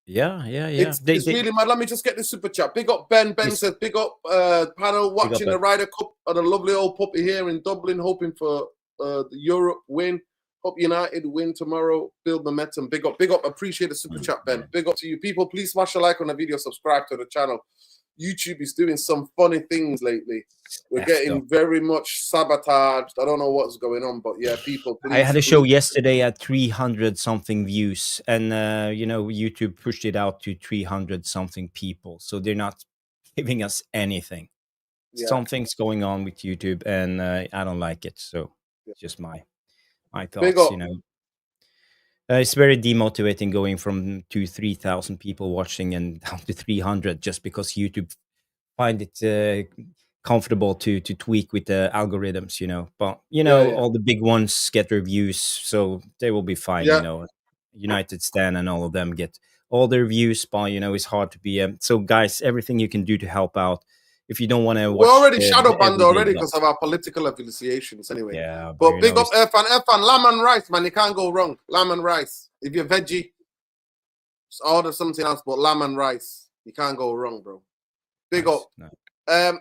Yeah. It's really mad. Let me just get this super chat. Big up Ben. Ben says, big up panel watching the Ryder Cup and a lovely old puppy here in Dublin, hoping for the Europe win. Hope United win tomorrow. Build momentum. Big up. Appreciate the super chat, Ben. Big up to you. People, please smash a like on the video. Subscribe to the channel. YouTube is doing some funny things lately. We're getting very much sabotaged. I don't know what's going on, but yeah, people. Please, I had a show yesterday at 300 something views, and YouTube pushed it out to 300 something people. So they're not giving us anything. Yeah. Something's going on with YouTube, and I don't like it. So it's just my thoughts. It's very demotivating going from 2,000-3,000 people watching and down to 300 just because YouTube find it comfortable to tweak with the algorithms, But all the big ones get their views, so they will be fine. United Stan and all of them get all their views, but it's hard to be. So guys, everything you can do to help out. If you don't want to watch, we're already shadow banned already because of our political affiliations. Anyway, yeah. But big up Irfan, lamb and rice, man. You can't go wrong. Lamb and rice. If you're veggie, just order something else. But lamb and rice, you can't go wrong, bro. Big up. No.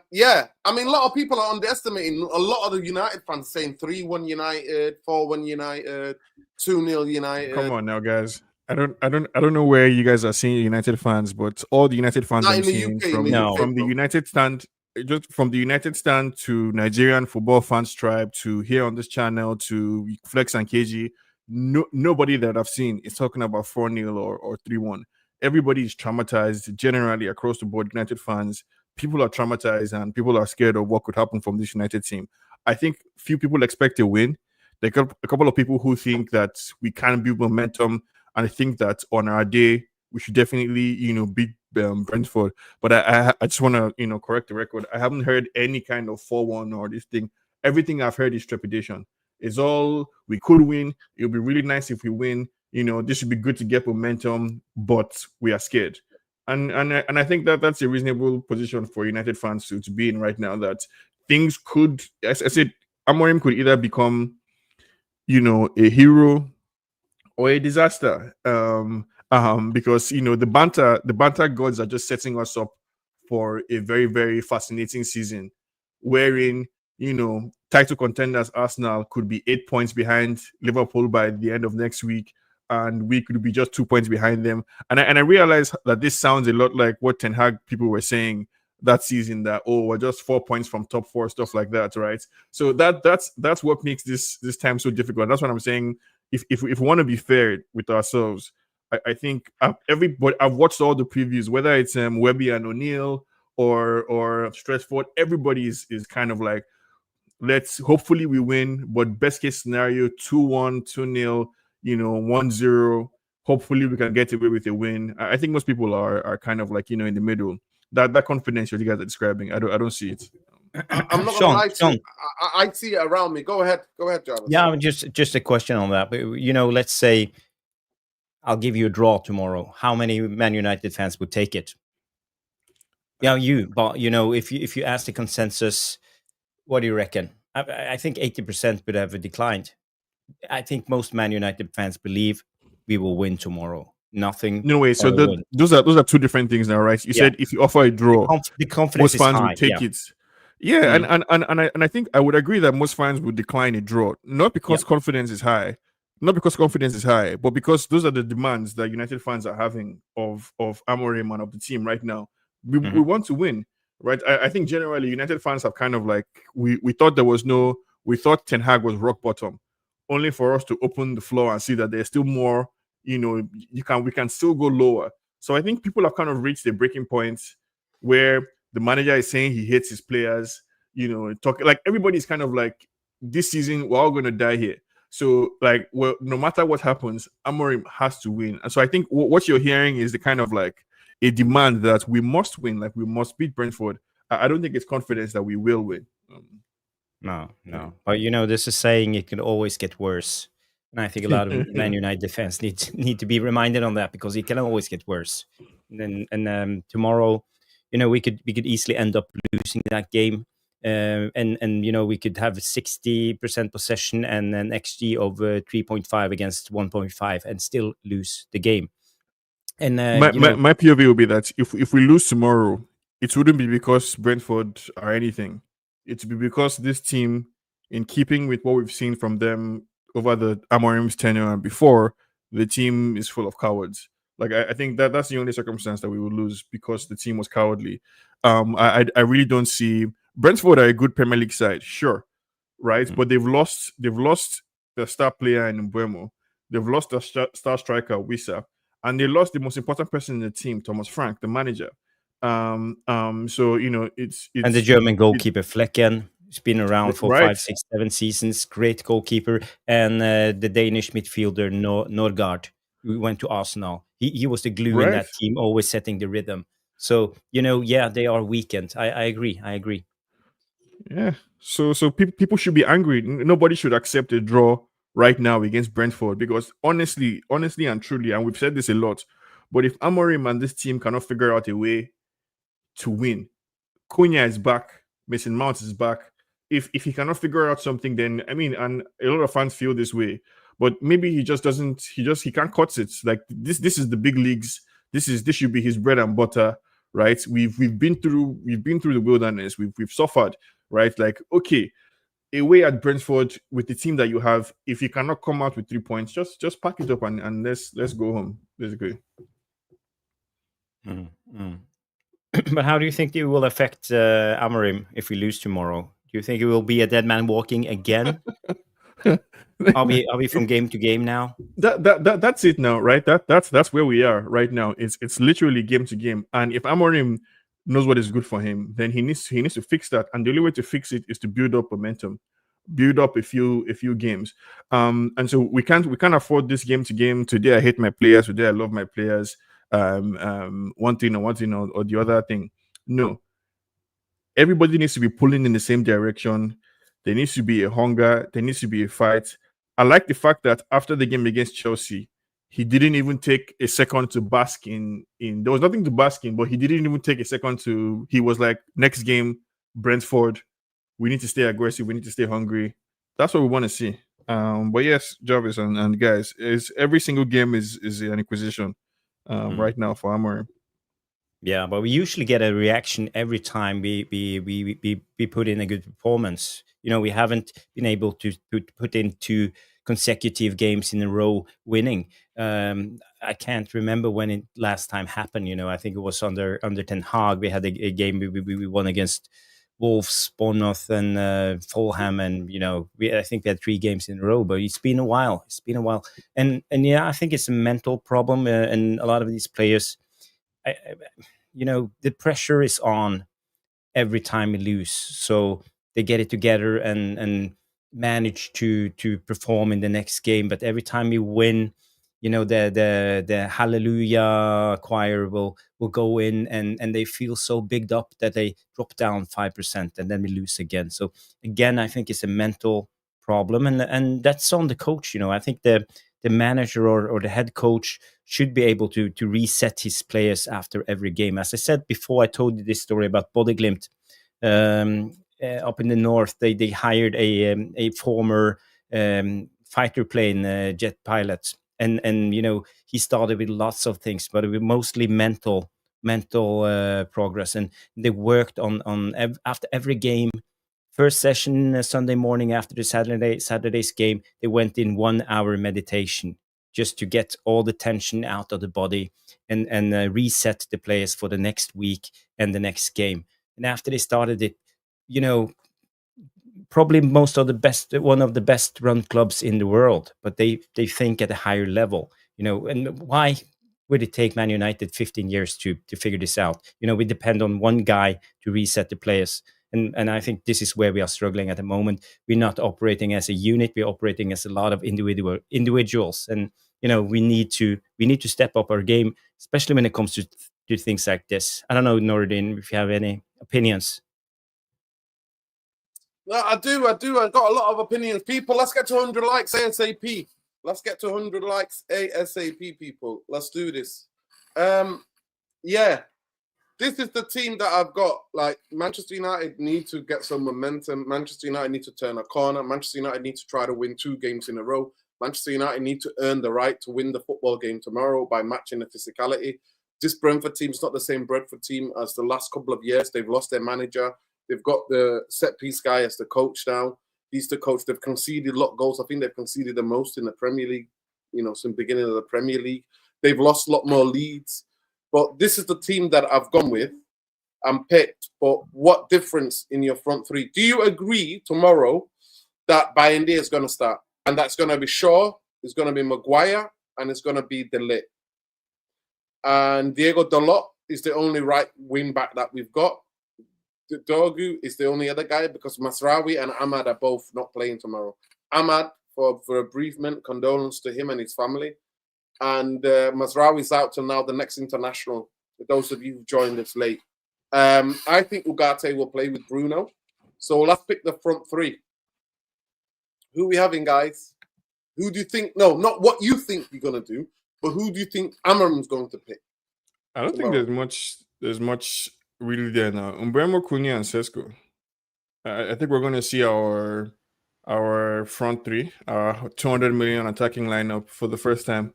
Yeah, I mean, a lot of people are underestimating. A lot of the United fans saying 3-1 United, 4-1 United, 2-0 United. Come on now, guys. I don't know where you guys are seeing United fans, but all the United fans I'm seeing from the United stand, just from the United stand to Nigerian football fans tribe to here on this channel to Flex and KG, nobody that I've seen is talking about 4-0 or 3-1. Everybody is traumatized generally across the board. United fans, people are traumatized, and people are scared of what could happen from this United team. I think few people expect a win. There are a couple of people who think that we can build momentum, and I think that on our day we should definitely, beat Brentford. But I just want to, correct the record. I haven't heard any kind of 4-1 or this thing. Everything I've heard is trepidation. It's all we could win. It would be really nice if we win. This should be good to get momentum, but we are scared. And I think that that's a reasonable position for United fans to be in right now. That things could, as I said, Amorim could either become, a hero or a disaster. Because the banter gods are just setting us up for a very, very fascinating season, wherein title contenders Arsenal could be 8 points behind Liverpool by the end of next week, and we could be just 2 points behind them. And I realize that this sounds a lot like what Ten Hag people were saying that season, that we're just 4 points from top four, stuff like that, right? So that's what makes this time so difficult. That's what I'm saying. If we want to be fair with ourselves, I think everybody, I've watched all the previews, whether it's Webby and O'Neill or Stretchford, everybody is kind of like, hopefully we win, but best case scenario 2-1, 2-0, 1-0. Hopefully we can get away with a win. I think most people are kind of like, in the middle. That confidence you guys are describing, I don't see it. I'm not gonna lie to you. I see it around me. Go ahead, Jarvis. Yeah, just a question on that. But let's say I'll give you a draw tomorrow. How many Man United fans would take it? Yeah, but if you ask the consensus, what do you reckon? I think 80% would have declined. I think most Man United fans believe we will win tomorrow. Nothing. No way. So those are two different things now, right? You said if you offer a draw, the confidence most fans is high. would take it. Yeah, and I think I would agree that most fans would decline a draw, not because confidence is high, but because those are the demands that United fans are having of Amorim and of the team right now. We want to win, right? I think generally United fans have kind of like we thought we thought Ten Hag was rock bottom, only for us to open the floor and see that there's still more. We can still go lower. So I think people have kind of reached a breaking point where the manager is saying he hates his players. Talk like everybody's kind of like, this season we're all going to die here. So like, well, no matter what happens, Amorim has to win. And so I think what you're hearing is the kind of like a demand that we must win, like we must beat Brentford. I don't think it's confidence that we will win. No. But this is saying it can always get worse. And I think a lot of Man United fans need to be reminded on that, because it can always get worse. And tomorrow, we could easily end up losing that game, and we could have 60% possession and an XG of 3.5 against 1.5 and still lose the game. And my POV will be that if we lose tomorrow, it wouldn't be because Brentford are anything. It'd be because this team, in keeping with what we've seen from them over the Amorim's tenure and before, the team is full of cowards. Like I think that's the only circumstance that we will lose, because the team was cowardly. I really don't see Brentford are a good Premier League side, sure, right? But they've lost the star player in Mbeumo. They've lost the star striker Wissa, and they lost the most important person in the team, Thomas Frank, the manager. So it's and the German goalkeeper Flecken. He's been around for 5, 6, 7 seasons. Great goalkeeper. And the Danish midfielder Norgard, who went to Arsenal. He was the glue in that team, always setting the rhythm. So they are weakened. I agree. Yeah. So people should be angry. Nobody should accept a draw right now against Brentford, because honestly and truly, and we've said this a lot, but if Amorim and this team cannot figure out a way to win, Cunha is back, Mason Mount is back. If he cannot figure out something, then and a lot of fans feel this way, but maybe he just doesn't. He can't cut it. Like this is the big leagues. This should be his bread and butter, right? We've been through the wilderness. We've suffered, right? Like, okay, away at Brentford with the team that you have, if you cannot come out with 3 points, just pack it up and let's go home. Basically. But how do you think it will affect Amorim if we lose tomorrow? Do you think it will be a dead man walking again? Are we from game to game now? That's it now, right? That's where we are right now. It's literally game to game. And if Amorim knows what is good for him, then he needs to fix that. And the only way to fix it is to build up momentum, build up a few games. And so we can't afford this game to game. Today I hate my players. Today I love my players. One thing or the other thing. No, everybody needs to be pulling in the same direction. There needs to be a hunger. There needs to be a fight. I like the fact that after the game against Chelsea, he didn't even take a second to bask in. There was nothing to bask in, but he didn't even take a second to. He was like, next game, Brentford. We need to stay aggressive. We need to stay hungry. That's what we want to see. But yes, Jarvis and guys, is every single game is an acquisition right now for Amorim. Yeah, but we usually get a reaction every time we put in a good performance. We haven't been able to put in 2 consecutive games in a row winning. I can't remember when it last time happened. I think it was under Ten Hag. We had a game we won against Wolves, Bournemouth, and Fulham, and I think we had 3 games in a row. But it's been a while. And yeah, I think it's a mental problem, and a lot of these players. The pressure is on every time we lose, so they get it together and manage to perform in the next game. But every time we win, the hallelujah choir will go in, and they feel so bigged up that they drop down 5%, and then we lose again. So again, I think it's a mental problem, and that's on the coach. I think the manager or the head coach should be able to reset his players after every game. As I said before, I told you this story about Bodø/Glimt. Up in the north, they hired a former fighter plane jet pilot, and he started with lots of things, but it was mostly mental progress, and they worked on after every game. First session Sunday morning after the Saturday's game, they went in 1 hour meditation just to get all the tension out of the body and reset the players for the next week and the next game. And after they started it, probably one of the best run clubs in the world, but they think at a higher level. And why would it take Man United 15 years to figure this out? We depend on one guy to reset the players. And I think this is where we are struggling at the moment. We're not operating as a unit. We're operating as a lot of individuals. And, we need to step up our game, especially when it comes to things like this. I don't know, Nordin, if you have any opinions. No, I do. I've got a lot of opinions. People, let's get to 100 likes ASAP. Let's get to 100 likes ASAP, people. Let's do this. Yeah. This is the team that I've got. Like, Manchester United need to get some momentum. Manchester United need to turn a corner. Manchester United need to try to win 2 games in a row. Manchester United need to earn the right to win the football game tomorrow by matching the physicality. This Brentford team is not the same Brentford team as the last couple of years. They've lost their manager. They've got the set-piece guy as the coach now. He's the coach. They've conceded a lot of goals. I think they've conceded the most in the Premier League, since the beginning of the Premier League. They've lost a lot more leads. But this is the team that I've gone with and picked. But what difference in your front 3? Do you agree tomorrow that Bayende is going to start? And that's going to be Shaw, it's going to be Maguire, and it's going to be De Ligt. And Diego Dalot is the only right wing back that we've got. Dorgu is the only other guy because Masraoui and Ahmad are both not playing tomorrow. Ahmad, for a brief minute, condolence to him and his family. And Masraoui is out till now, the next international, for those of you who joined us late. I think Ugarte will play with Bruno. So let's pick the front 3. Who are we having, guys? Who do you think? No, not what you think you're going to do, but who do you think Amorim's going to pick? I don't think there's much really there now. Mbeumo, Cunha, and Sesko. I think we're going to see our front 3, our 200 million attacking lineup for the first time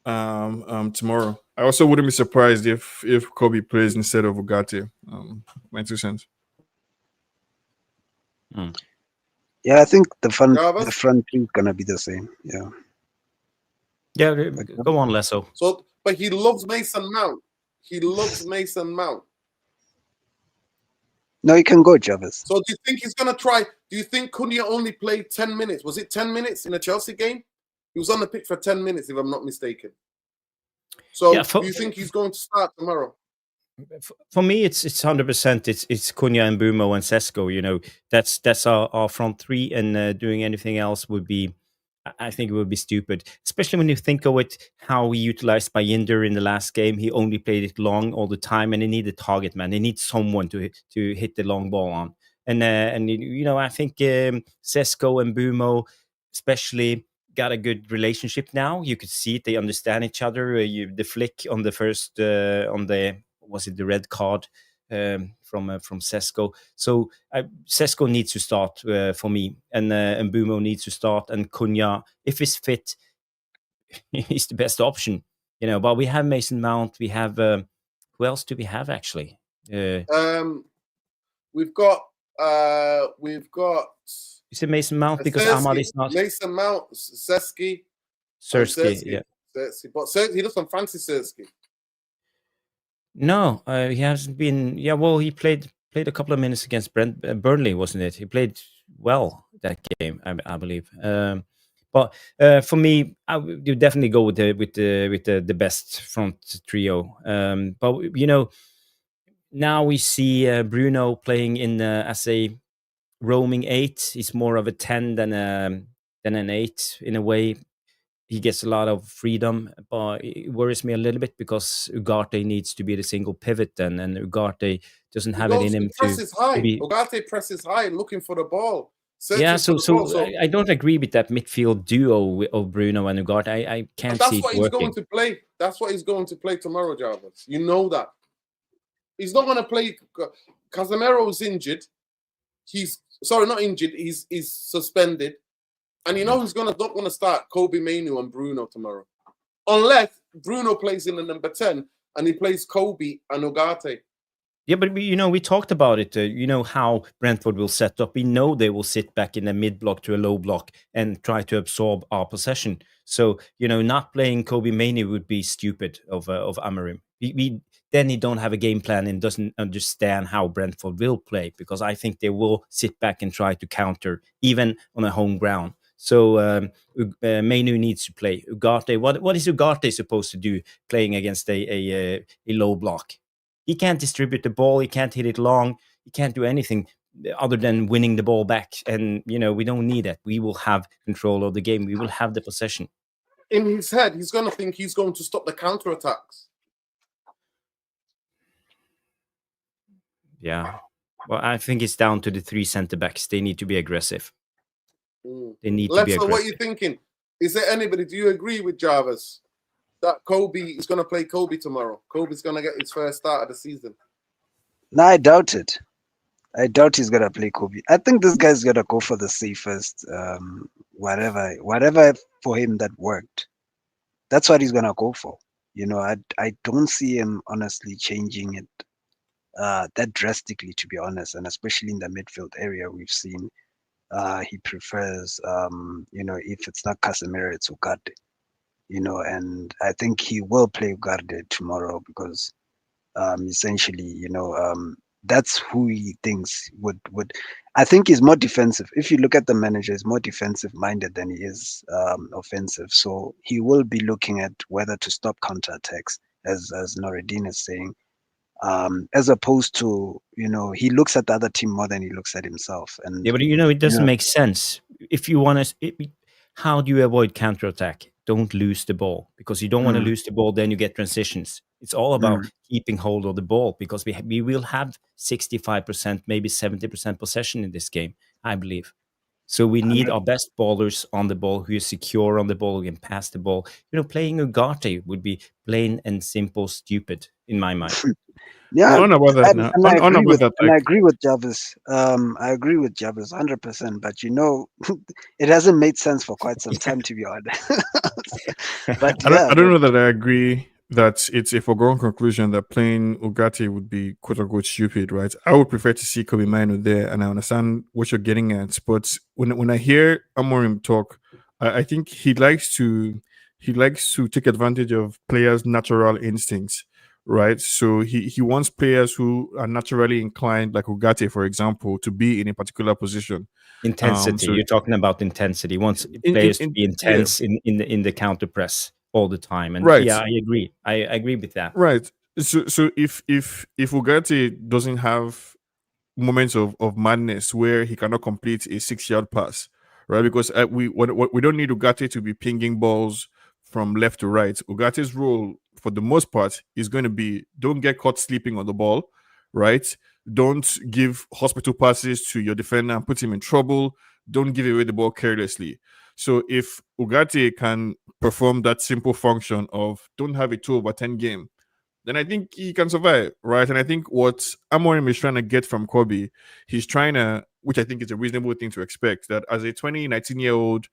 tomorrow. I also wouldn't be surprised if Kobe plays instead of Ugarte. My 2 cents. Yeah, I think the front 3 is gonna be the same. Yeah. Yeah, go on, Lesso. So, but he loves Mason Mount. No, you can go, Jarvis. So do you think he's going to try? Do you think Cunha only played 10 minutes? Was it 10 minutes in a Chelsea game? He was on the pitch for 10 minutes, if I'm not mistaken. So Yeah, do you think he's going to start tomorrow? For me, it's 100%. It's Cunha and Bumo and Sesko. You know, that's our front three, and doing anything else would be, I think it would be stupid. Especially when you think of it, how we utilized Bayinder in the last game. He only played it long all the time, and they need a target man. They need someone to hit the long ball on. And you know, I think Sesko and Bumo, especially, got a good relationship now. You could see it; they understand each other. The flick on the first on the, was it the red card from Sesko? So Sesko needs to start for me, and Bumo needs to start, and Cunha, if he's fit, he's the best option. You know, but we have Mason Mount. We have who else do we have actually? We've got. Is it Mason Mount because Sersky, Ahmad is not? Mason Mount, Sersky, Yeah. Sersky. But he doesn't fancy Sersky. No, he hasn't been. Yeah, well, he played a couple of minutes against Burnley, wasn't it? He played well that game, I believe. But for me, I would definitely go with the best front trio. But you know, now we see Bruno playing in as a roaming 8. He's more of a 10 than an 8 in a way. He gets a lot of freedom, but it worries me a little bit because Ugarte needs to be the single pivot, and Ugarte doesn't have it in him to be. Ugarte presses high, looking for the ball. Yeah, so I don't agree with that midfield duo of Bruno and Ugarte. I can't see it working. That's what he's going to play. That's what he's going to play tomorrow, Jarvis. You know that. He's not going to play. Casemiro's injured. He's not injured. He's suspended. And you know who's not going to start? Kobe Mainoo and Bruno tomorrow. Unless Bruno plays in the number 10 and he plays Kobe and Ugarte. Yeah, but you know, we talked about it. You know how Brentford will set up. We know they will sit back in a mid block to a low block and try to absorb our possession. So, you know, not playing Kobe Mainoo would be stupid of Amorim. Then he don't have a game plan and doesn't understand how Brentford will play, because I think they will sit back and try to counter even on a home ground. So Mainoo needs to play. Ugarte, what is Ugarte supposed to do playing against a low block? He can't distribute the ball. He can't hit it long. He can't do anything other than winning the ball back. And, you know, we don't need that. We will have control of the game. We will have the possession. In his head, he's going to think he's going to stop the counterattacks. Yeah. Well, I think it's down to the 3 centre-backs. They need to be aggressive. They need to be aggressive. What are you thinking? Is there anybody, do you agree with Jarvis that Kobe is going to play Kobe tomorrow? Kobe's going to get his first start of the season. No, I doubt it. I doubt he's going to play Kobe. I think this guy's going to go for the safest, whatever for him that worked. That's what he's going to go for. You know, I don't see him honestly changing it that drastically, to be honest, and especially in the midfield area we've seen. He prefers, you know, if it's not Casemiro, it's Ugarte, you know, and I think he will play Ugarte tomorrow because essentially, you know, that's who he thinks would. I think he's more defensive. If you look at the manager, he's more defensive minded than he is offensive. So he will be looking at whether to stop counterattacks, as Noreddin is saying. As opposed to, you know, he looks at the other team more than he looks at himself. And yeah, but you know, it doesn't make sense. If you want to, how do you avoid counterattack? Don't lose the ball, because you don't want to lose the ball. Then you get transitions. It's all about keeping hold of the ball, because we will have 65%, maybe 70% possession in this game, I believe. So we need our best ballers on the ball, who is secure on the ball, who can pass the ball. You know, playing Ugarte would be plain and simple stupid in my mind. Yeah, on about that now. I agree with Jarvis. I agree with Jarvis 100%. But you know, it hasn't made sense for quite some time, to be honest. But I don't know that I agree that it's a foregone conclusion that playing Ugarte would be quote unquote stupid, right? I would prefer to see Kobe Mainoo there, and I understand what you're getting at. But when I hear Amorim talk, I think he likes to take advantage of players' natural instincts. right? So he wants players who are naturally inclined, like Ugarte, for example, to be in a particular position. Intensity. So You're talking about intensity. He wants in players to be yeah, intense in the counter press all the time. And right, yeah, I agree. I agree with that. right. So if Ugarte doesn't have moments of madness where he cannot complete a 6-yard pass, right? Because we don't need Ugarte to be pinging balls from left to right. Ugate's role, for the most part, is going to be don't get caught sleeping on the ball, right? Don't give hospital passes to your defender and put him in trouble. Don't give away the ball carelessly. So if Ugarte can perform that simple function of don't have a 2/10 game, then I think he can survive, right? And I think what Amorim is trying to get from Kobe, he's trying to, which I think is a reasonable thing to expect, that as a 19-year-old,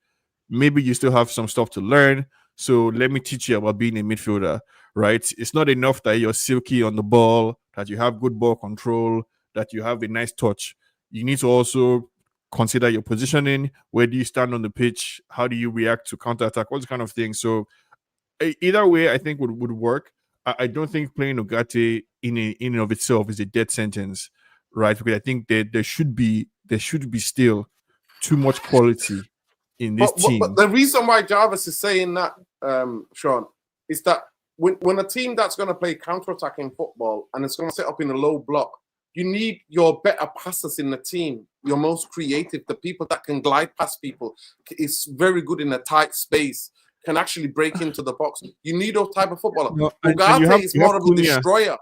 maybe you still have some stuff to learn. So let me teach you about being a midfielder, right? It's not enough that you're silky on the ball, that you have good ball control, that you have a nice touch. You need to also consider your positioning. Where do you stand on the pitch? How do you react to counterattack? All those kind of things. So either way, I think would work. I don't think playing Ugarte in and of itself is a death sentence, right? Because I think that there should be still too much quality in this But team. the reason why Jarvis is saying that, Sean, is that when a team that's going to play counter-attacking football and it's going to set up in a low block, you need your better passers in the team, your most creative, the people that can glide past people, is very good in a tight space, can actually break into the box. You need those type of footballer. No, Ugarte is more of a destroyer.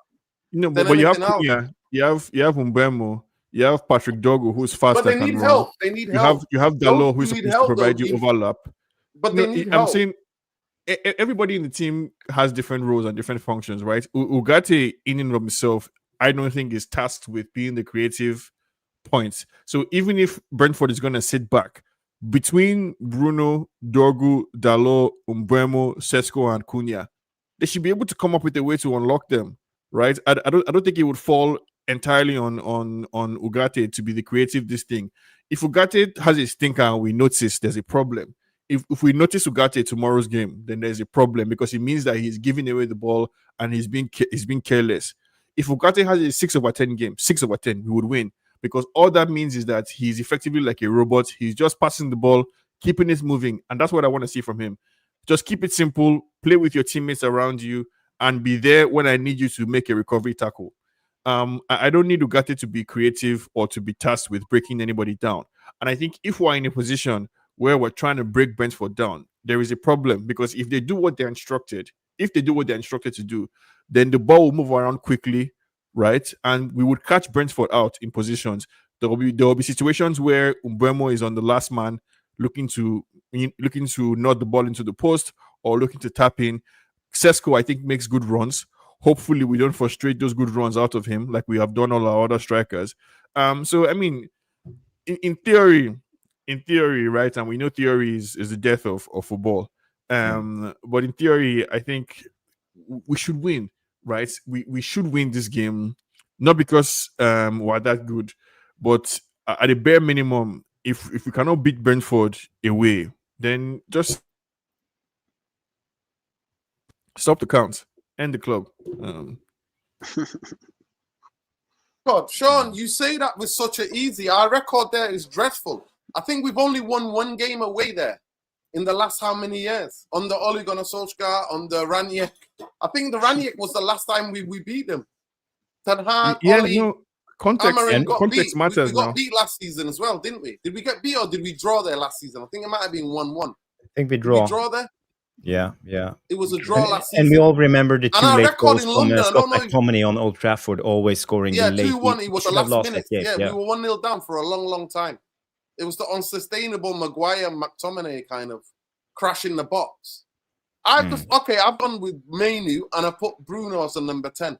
But you have Cunha, you have Mbeumo, you have Patrick Dogu, who's fast But they and can need run. help. They need help. You have Dalot, who's need supposed to help, provide though, you overlap. But they need I'm help. saying everybody in the team has different roles and different functions, right? Ugarte, in and of himself, I don't think is tasked with being the creative point. So even if Brentford is going to sit back between Bruno, Dorgu, Dalot, Mbeumo, Sesko, and Cunha, they should be able to come up with a way to unlock them, right? I don't think it would fall entirely on Ugarte to be the creative this thing. If Ugarte has a stinker and we notice, there's a problem. If we notice Ugarte tomorrow's game, then there's a problem because it means that he's giving away the ball and he's being careless. If Ugarte has a 6/10 game, 6/10, we would win because all that means is that he's effectively like a robot. He's just passing the ball, keeping it moving, and that's what I want to see from him. Just keep it simple, play with your teammates around you, and be there when I need you to make a recovery tackle. I don't need Ugarte to be creative or to be tasked with breaking anybody down. And I think if we're in a position where we're trying to break Brentford down, there is a problem because if they do what they're instructed, to do, then the ball will move around quickly, right? And we would catch Brentford out in positions. There will be situations where Mbeumo is on the last man, looking to nod the ball into the post or looking to tap in. Sesko, I think, makes good runs. Hopefully, we don't frustrate those good runs out of him like we have done all our other strikers. So I mean, in theory, right? And we know theory is the death of football. But in theory, I think we should win, right? We should win this game, not because we're that good, but at a bare minimum, if we cannot beat Brentford away, then just stop the count, end the club. God, Sean, you say that with such an easy. Our record there is dreadful. I think we've only won one game away there in the last how many years? Under Ole Gunnar Solskjaer, under Ranić. I think the Ranić was the last time we beat them. Ten Hag, Ole, context matters. We got beat last season as well, didn't we? Did we get beat or did we draw there last season? I think it might have been 1-1. I think we Did draw. we draw there? Yeah. It was a draw last season. And we all remember the two late goals from London, Scott McTominay on Old Trafford, always scoring the late. 2-1. It was the should have last lost minute. that game. We were 1-0 down for a long, long time. It was the unsustainable Maguire McTominay kind of crashing the box. I've gone with Mainu and I put Bruno as a number 10.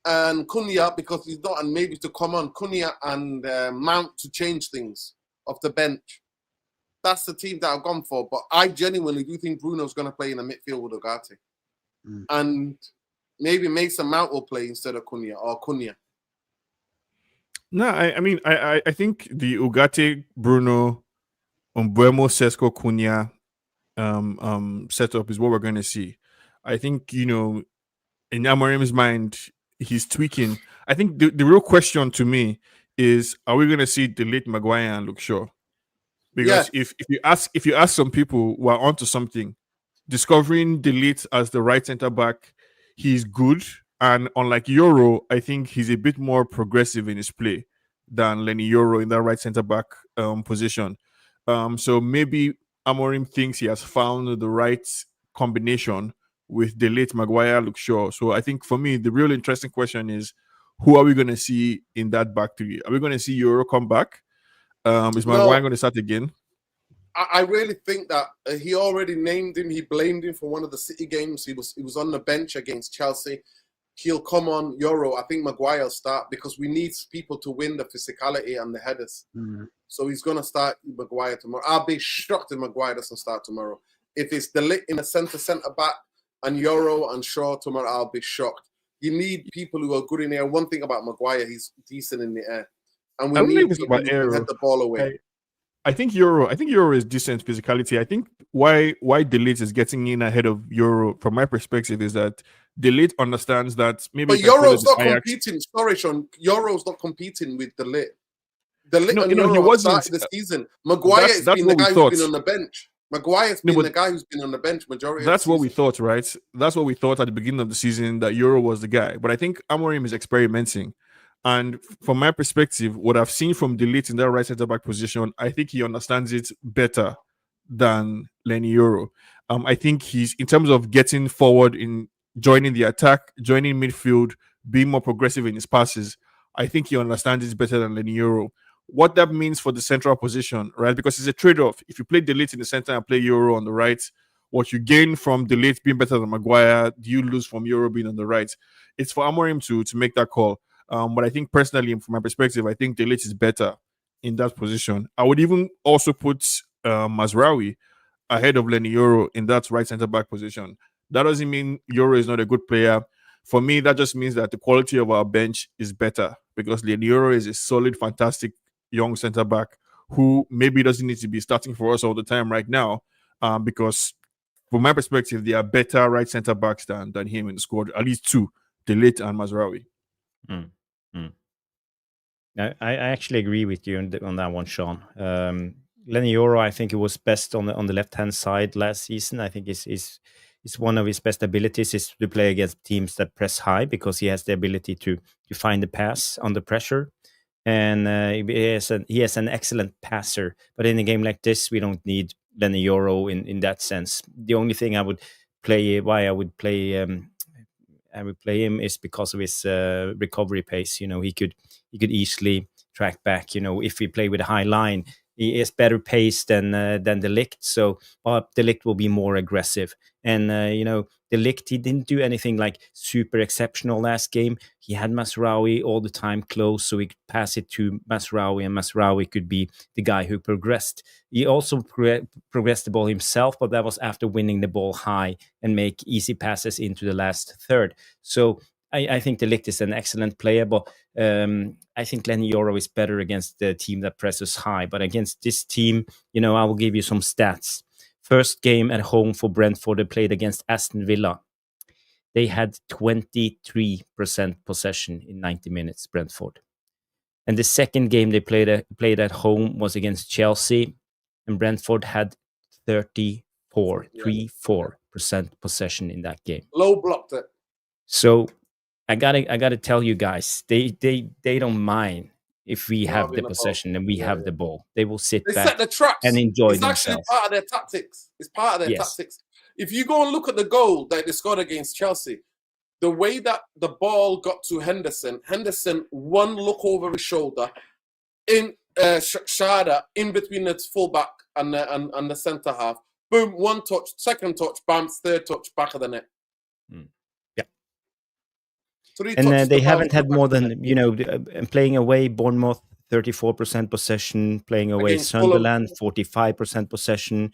And Cunha, because he's not, and maybe to come on, Cunha and Mount to change things off the bench. That's the team that I've gone for. But I genuinely do think Bruno's going to play in the midfield with Ugarte. And maybe Mason Mount will play instead of Cunha or Cunha. No, I mean, I think the Ugarte, Bruno, Mbeumo, Sesko, Cunha setup is what we're going to see. I think, in Amorim's mind, he's tweaking. I think the real question to me is: are we going to see delete Maguire and Luke Shaw? Because if you ask some people who are onto something, discovering delete as the right centre back, he's good. And unlike Euro, I think he's a bit more progressive in his play than Lenny Euro in that right centre back position. So maybe Amorim thinks he has found the right combination with delete Maguire, Luke Shaw. So I think for me, the real interesting question is, who are we going to see in that back three? Are we going to see Euro come back? Is Maguire going to start again? I really think that he already named him. He blamed him for one of the City games. He was on the bench against Chelsea. He'll come on Euro. I think Maguire will start because we need people to win the physicality and the headers. So he's going to start Maguire tomorrow. I'll be shocked if Maguire doesn't start tomorrow. If it's Ligt in the centre back and Euro and Shaw tomorrow, I'll be shocked. You need people who are good in the air. One thing about Maguire, he's decent in the air. And we need people who can head the ball away. I think Euro is decent physicality. I think why Delete is getting in ahead of Euro, from my perspective, is that Delete understands that maybe. But Euro's not competing. Sorry, Sean. Euro's not competing with Delete. Delete and Euro he wasn't started the season. Maguire has been the guy who's been on the bench. Maguire's been the guy who's been on the bench majority. That's what we thought, right? That's what we thought at the beginning of the season, that Euro was the guy. But I think Amorim is experimenting. And from my perspective, what I've seen from Delete in that right centre back position, I think he understands it better than Lenny Euro. I think he's, in terms of getting forward, in joining the attack, joining midfield, being more progressive in his passes, I think he understands it better than Lenny Euro. What that means for the central position, right? Because it's a trade-off. If you play Delete in the centre and play Euro on the right, what you gain from Delete being better than Maguire, do you lose from Euro being on the right? It's for Amorim to make that call. But I think personally, from my perspective, I think Delete is better in that position. I would even also put Mazraoui ahead of Lenny Euro in that right centre back position. That doesn't mean Euro is not a good player. For me, that just means that the quality of our bench is better, because Lenny Euro is a solid, fantastic young centre back who maybe doesn't need to be starting for us all the time right now, because from my perspective, they are better right centre backs than him in the squad, at least two, Delete and Mazraoui. I actually agree with you on that one, Sean. Lenny Euro, I think it was best on the left hand side last season. I think is one of his best abilities is to play against teams that press high, because he has the ability to find the pass under pressure, and he has an excellent passer. But in a game like this, we don't need Lenny Euro in that sense. The only thing I would play him is because of his recovery pace. He could easily track back. If we play with a high line, he is better paced than De Ligt. So, but De Ligt will be more aggressive. And De Ligt, he didn't do anything like super exceptional last game. He had Mazraoui all the time close, so he could pass it to Mazraoui, and Mazraoui could be the guy who progressed. He also progressed the ball himself, but that was after winning the ball high and make easy passes into the last third. So I think De Ligt is an excellent player, but I think Lenny Euro is better against the team that presses high. But against this team, I will give you some stats. First game at home for Brentford, they played against Aston Villa. They had 23% possession in 90 minutes, Brentford. And the second game they played at home was against Chelsea, and Brentford had 34% possession in that game. Low blocked it. So I gotta tell you guys, they don't mind if we have the possession and we have the ball. They will sit back set the traps and enjoy themselves. It's actually part of their tactics. It's part of their Yes. tactics. If you go and look at the goal that they scored against Chelsea, the way that the ball got to Henderson, one look over his shoulder, in Shada, in between the fullback and the centre half, boom, one touch, second touch, bam, third touch, back of the net. And they haven't had more than, playing away Bournemouth, 34% possession, playing away Against Sunderland, 45% possession.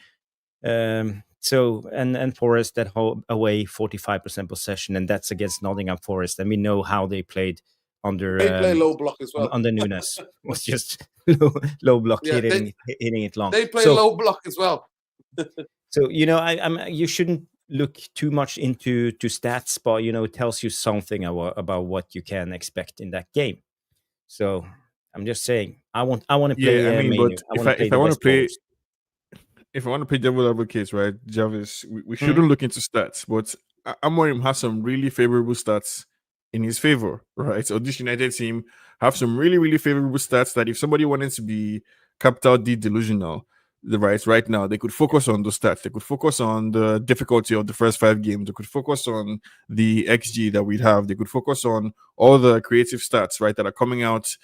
So, and Forest at home, away, 45% possession, and that's against Nottingham Forest. And we know how they played under... They play low block as well. Under Nunes. It was just low block, hitting it long. They play low block as well. So, you shouldn't look too much into stats, but it tells you something about what you can expect in that game. So I'm just saying, I want to play Yeah, I mean, Manu. but I want to play if I the want to best play bowlers. if I want to play devil advocates, right, Jarvis, we Mhm. shouldn't look into stats, but Amorim has some really favorable stats in his favor, right? So this United team have some really, really favorable stats that if somebody wanted to be capital D delusional, right now, they could focus on those stats. They could focus on the difficulty of the first 5 games. They could focus on the XG that we'd have. They could focus on all the creative stats, right, that are coming out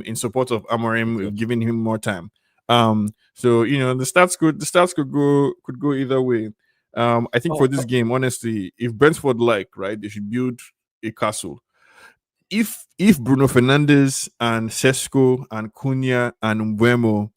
in support of Amorim, giving him more time. So the stats could go either way. I think for this game, honestly, if Brentford right, they should build a castle. If Bruno Fernandes and Sesko and Cunha and Mbeumo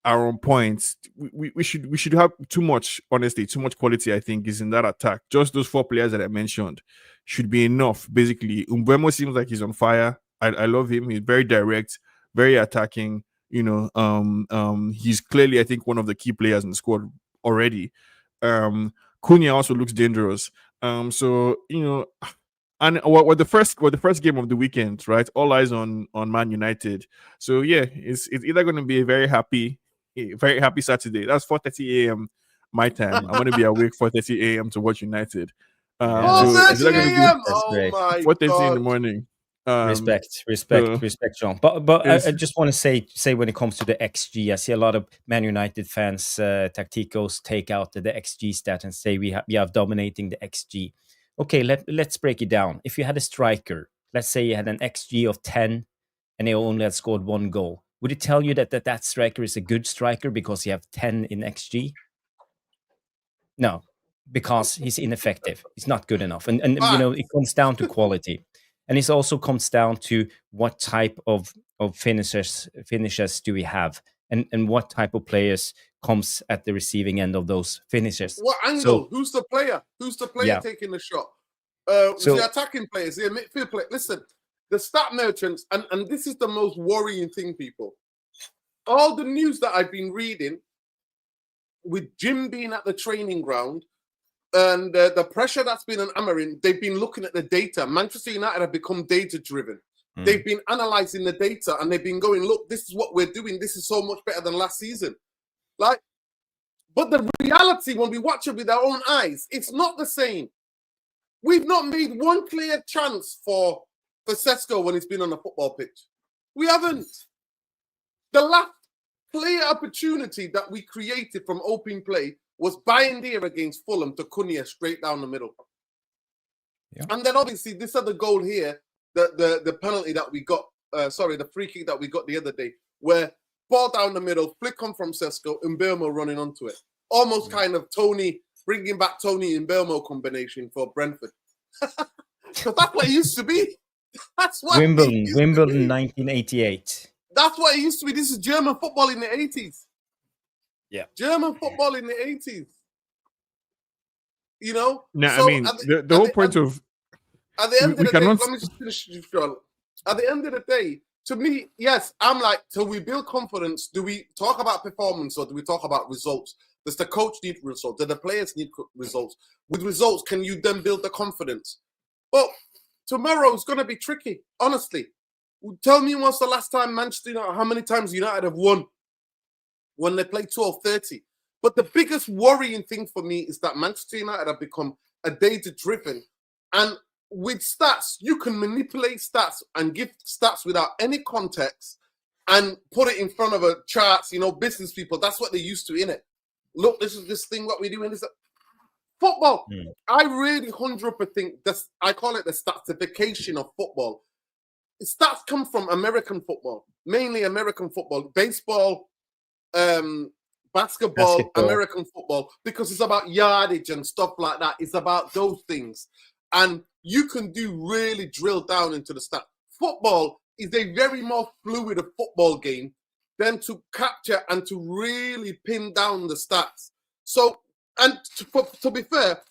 are on points, we should have too much quality. I think is in that attack. Just those 4 players that I mentioned should be enough. Basically, Mbeumo seems like he's on fire. I love him. He's very direct, very attacking. He's clearly, I think, one of the key players in the squad already. Cunha also looks dangerous. So and what the first game of the weekend, right? All eyes on Man United. So yeah, it's either going to be a very happy Saturday. That's 4:30 a.m. my time. I'm going to be awake 4:30 a.m. to watch United. Yeah, So it's 4:30 either going to be a.m. that's Oh great. my 4:30 in the God. morning. Respect, so John. But I it's just want to say when it comes to the XG, I see a lot of Man United fans, tacticos, take out the XG stat and say we have dominating the XG. Okay, let's break it down. If you had a striker, let's say you had an XG of 10, and he only had scored 1 goal, would it tell you that striker is a good striker because he have 10 in XG? No, because he's ineffective. He's not good enough. And Fact. it comes down to quality. And it also comes down to what type of finishers do we have, and what type of players comes at the receiving end of those finishers. What angle? So Who's the player? Who's the player yeah. taking the shot? Is the So attacking player? Is the midfield player? Listen, the stat merchants, and this is the most worrying thing, people. All the news that I've been reading with Jim being at the training ground and the pressure that's been on Amorim, they've been looking at the data. Manchester United have become data-driven. They've been analysing the data and they've been going, look, this is what we're doing. This is so much better than last season. But the reality, when we watch it with our own eyes, it's not the same. We've not made one clear chance for Sesko when he's been on the football pitch. We haven't. The last clear opportunity that we created from open play was Bayendier against Fulham to Cunha straight down the middle. Yeah. And then obviously this other goal here, the penalty that we got, the free kick that we got the other day, where ball down the middle, flick on from Sesko, and Mbeumo running onto it. Almost kind of bringing back Tony and Mbeumo combination for Brentford. Because that's what it used to be. That's what Wimbledon 1988. That's what it used to be. This is German football in the 80s. Yeah. German football in the 80s. No, So I mean the whole point of at the end of we the cannot. day, let me just finish, John. At the end of the day, to me, yes, I'm like, till we build confidence, do we talk about performance or do we talk about results? Does the coach need results? Do the players need results? With results, can you then build the confidence? Well, tomorrow's going to be tricky, honestly. Tell me what's the last time Manchester United, how many times United have won when they play 12-30. But the biggest worrying thing for me is that Manchester United have become a data-driven. And with stats, you can manipulate stats and give stats without any context and put it in front of a charts, business people. That's what they're used to, innit? Look, this is this thing, what we're doing. Football. I really 100% think I call it the statification of football. Stats come from American football, mainly American football, baseball, basketball, American football, because it's about yardage and stuff like that. It's about those things. And you can really drill down into the stats. Football is a very more fluid football game than to capture and to really pin down the stats. So, and to be fair,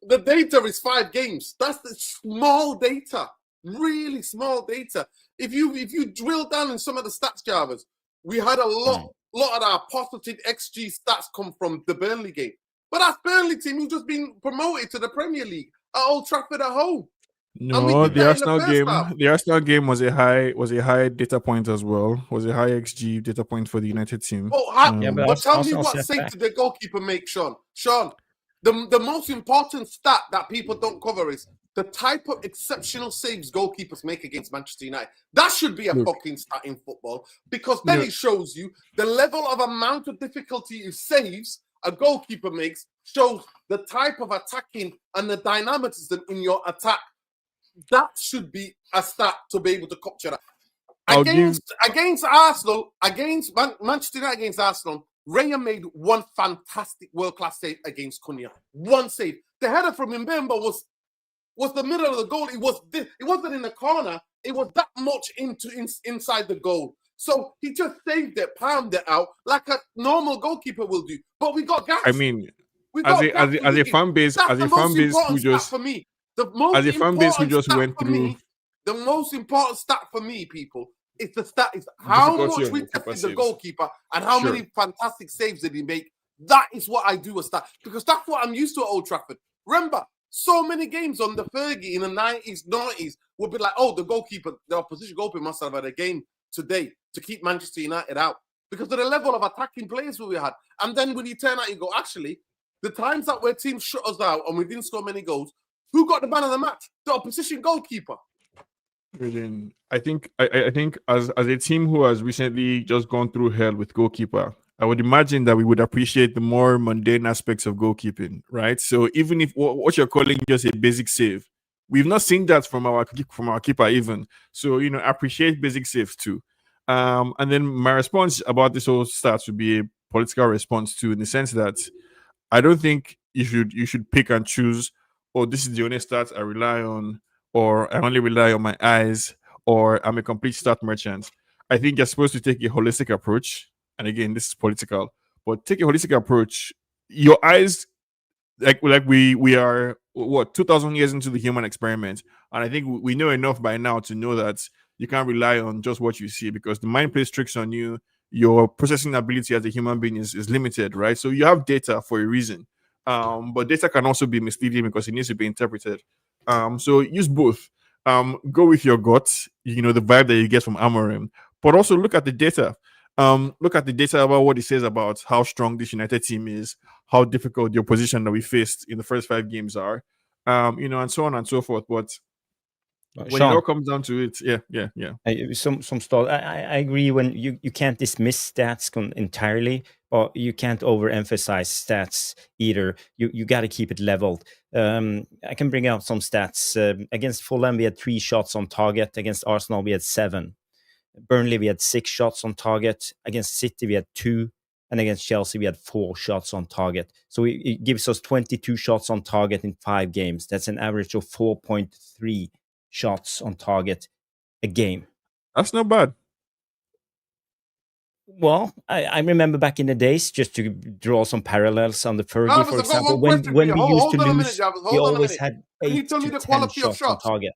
the data is 5 games. That's the small data. Really small data. If you drill down in some of the stats, Jarvis, we had a lot of our positive XG stats come from the Burnley game. But that's Burnley team who's just been promoted to the Premier League at Old Trafford at home. And we No, did the that in the Arsenal first game. half. The Arsenal game was a high data point as well. Was a high XG data point for the United team. But tell me Arsenal what set save back. did the goalkeeper make, Sean? Sean, the most important stat that people don't cover is the type of exceptional saves goalkeepers make against Manchester United. That should be a Look. fucking stat in football, because then it shows you the level of amount of difficulty in saves a goalkeeper makes, shows the type of attacking and the dynamicism in your attack. That should be a stat to be able to capture that. Against Arsenal, against Manchester United against Arsenal, Raya made one fantastic world-class save against Cunha. One save. The header from Mbemba was the middle of the goal. It wasn't in the corner. It was that much inside the goal. So he just saved it, palmed it out like a normal goalkeeper will do. But we got gaps. I mean, we got gaps as a fan base, that's as the a most fan base who important stat just for me. The most as a fan base who just went through. The most important stat for me, people, is the stat is how much we tested the goalkeeper and how many fantastic saves did he make. That is what I do a stat, because that's what I'm used to at Old Trafford. Remember, so many games on the Fergie in the 90s, 90s would be like, oh, the opposition goalkeeper must have had a game today to keep Manchester United out because of the level of attacking players we had. And then when you turn out, you go, actually, the times that where teams shut us out and we didn't score many goals, who got the man of the match? The opposition goalkeeper. I think as a team who has recently just gone through hell with goalkeeper, I would imagine that we would appreciate the more mundane aspects of goalkeeping, right? So even if what you're calling just a basic save, we've not seen that from our keeper even. So appreciate basic saves too. And then my response about this whole stats would be a political response too, in the sense that I don't think you should pick and choose. Oh, this is the only stats I rely on, or I only rely on my eyes, or I'm a complete stat merchant. I think you're supposed to take a holistic approach. And again, this is political, but take a holistic approach. Your eyes, like we are 2,000 years into the human experiment, and I think we know enough by now to know that you can't rely on just what you see, because the mind plays tricks on you. Your processing ability as a human being is limited, right? So you have data for a reason, but data can also be misleading because it needs to be interpreted. So use both. Go with your guts, the vibe that you get from Amorim, but also look at the data. Look at the data about what it says about how strong this United team is, how difficult the opposition that we faced in the first 5 games are, and so on and so forth. But when Sean, it all comes down to it, yeah. Some stuff. I agree when you can't dismiss stats entirely, but you can't overemphasize stats either. You got to keep it leveled. I can bring out some stats. Against Fulham, we had 3 shots on target. Against Arsenal, we had 7. Burnley, we had 6 shots on target. Against City, we had 2. And against Chelsea, we had 4 shots on target. So it gives us 22 shots on target in 5 games. That's an average of 4.3 shots on target a game. That's not bad. Well, I remember back in the days, just to draw some parallels on the Fergie, for example, when we used to lose, we always had 8 to 10 shots on target.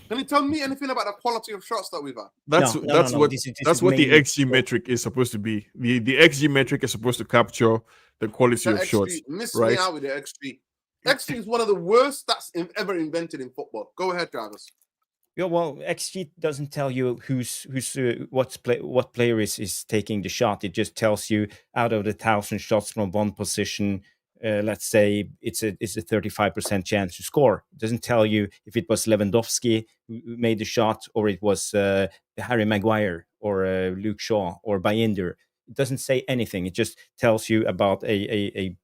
Can you tell me anything about the quality of shots that we've had? That's what the XG metric is supposed to be. The XG metric is supposed to capture the quality of shots. Miss right? me out with the XG. XG is one of the worst stats ever invented in football. Go ahead, Travis. Yeah, well, XG doesn't tell you what player is taking the shot. It just tells you out of the 1,000 shots from one position, let's say it's a 35% chance to score. It doesn't tell you if it was Lewandowski who made the shot, or it was Harry Maguire or Luke Shaw or Bayindir. It doesn't say anything. It just tells you about a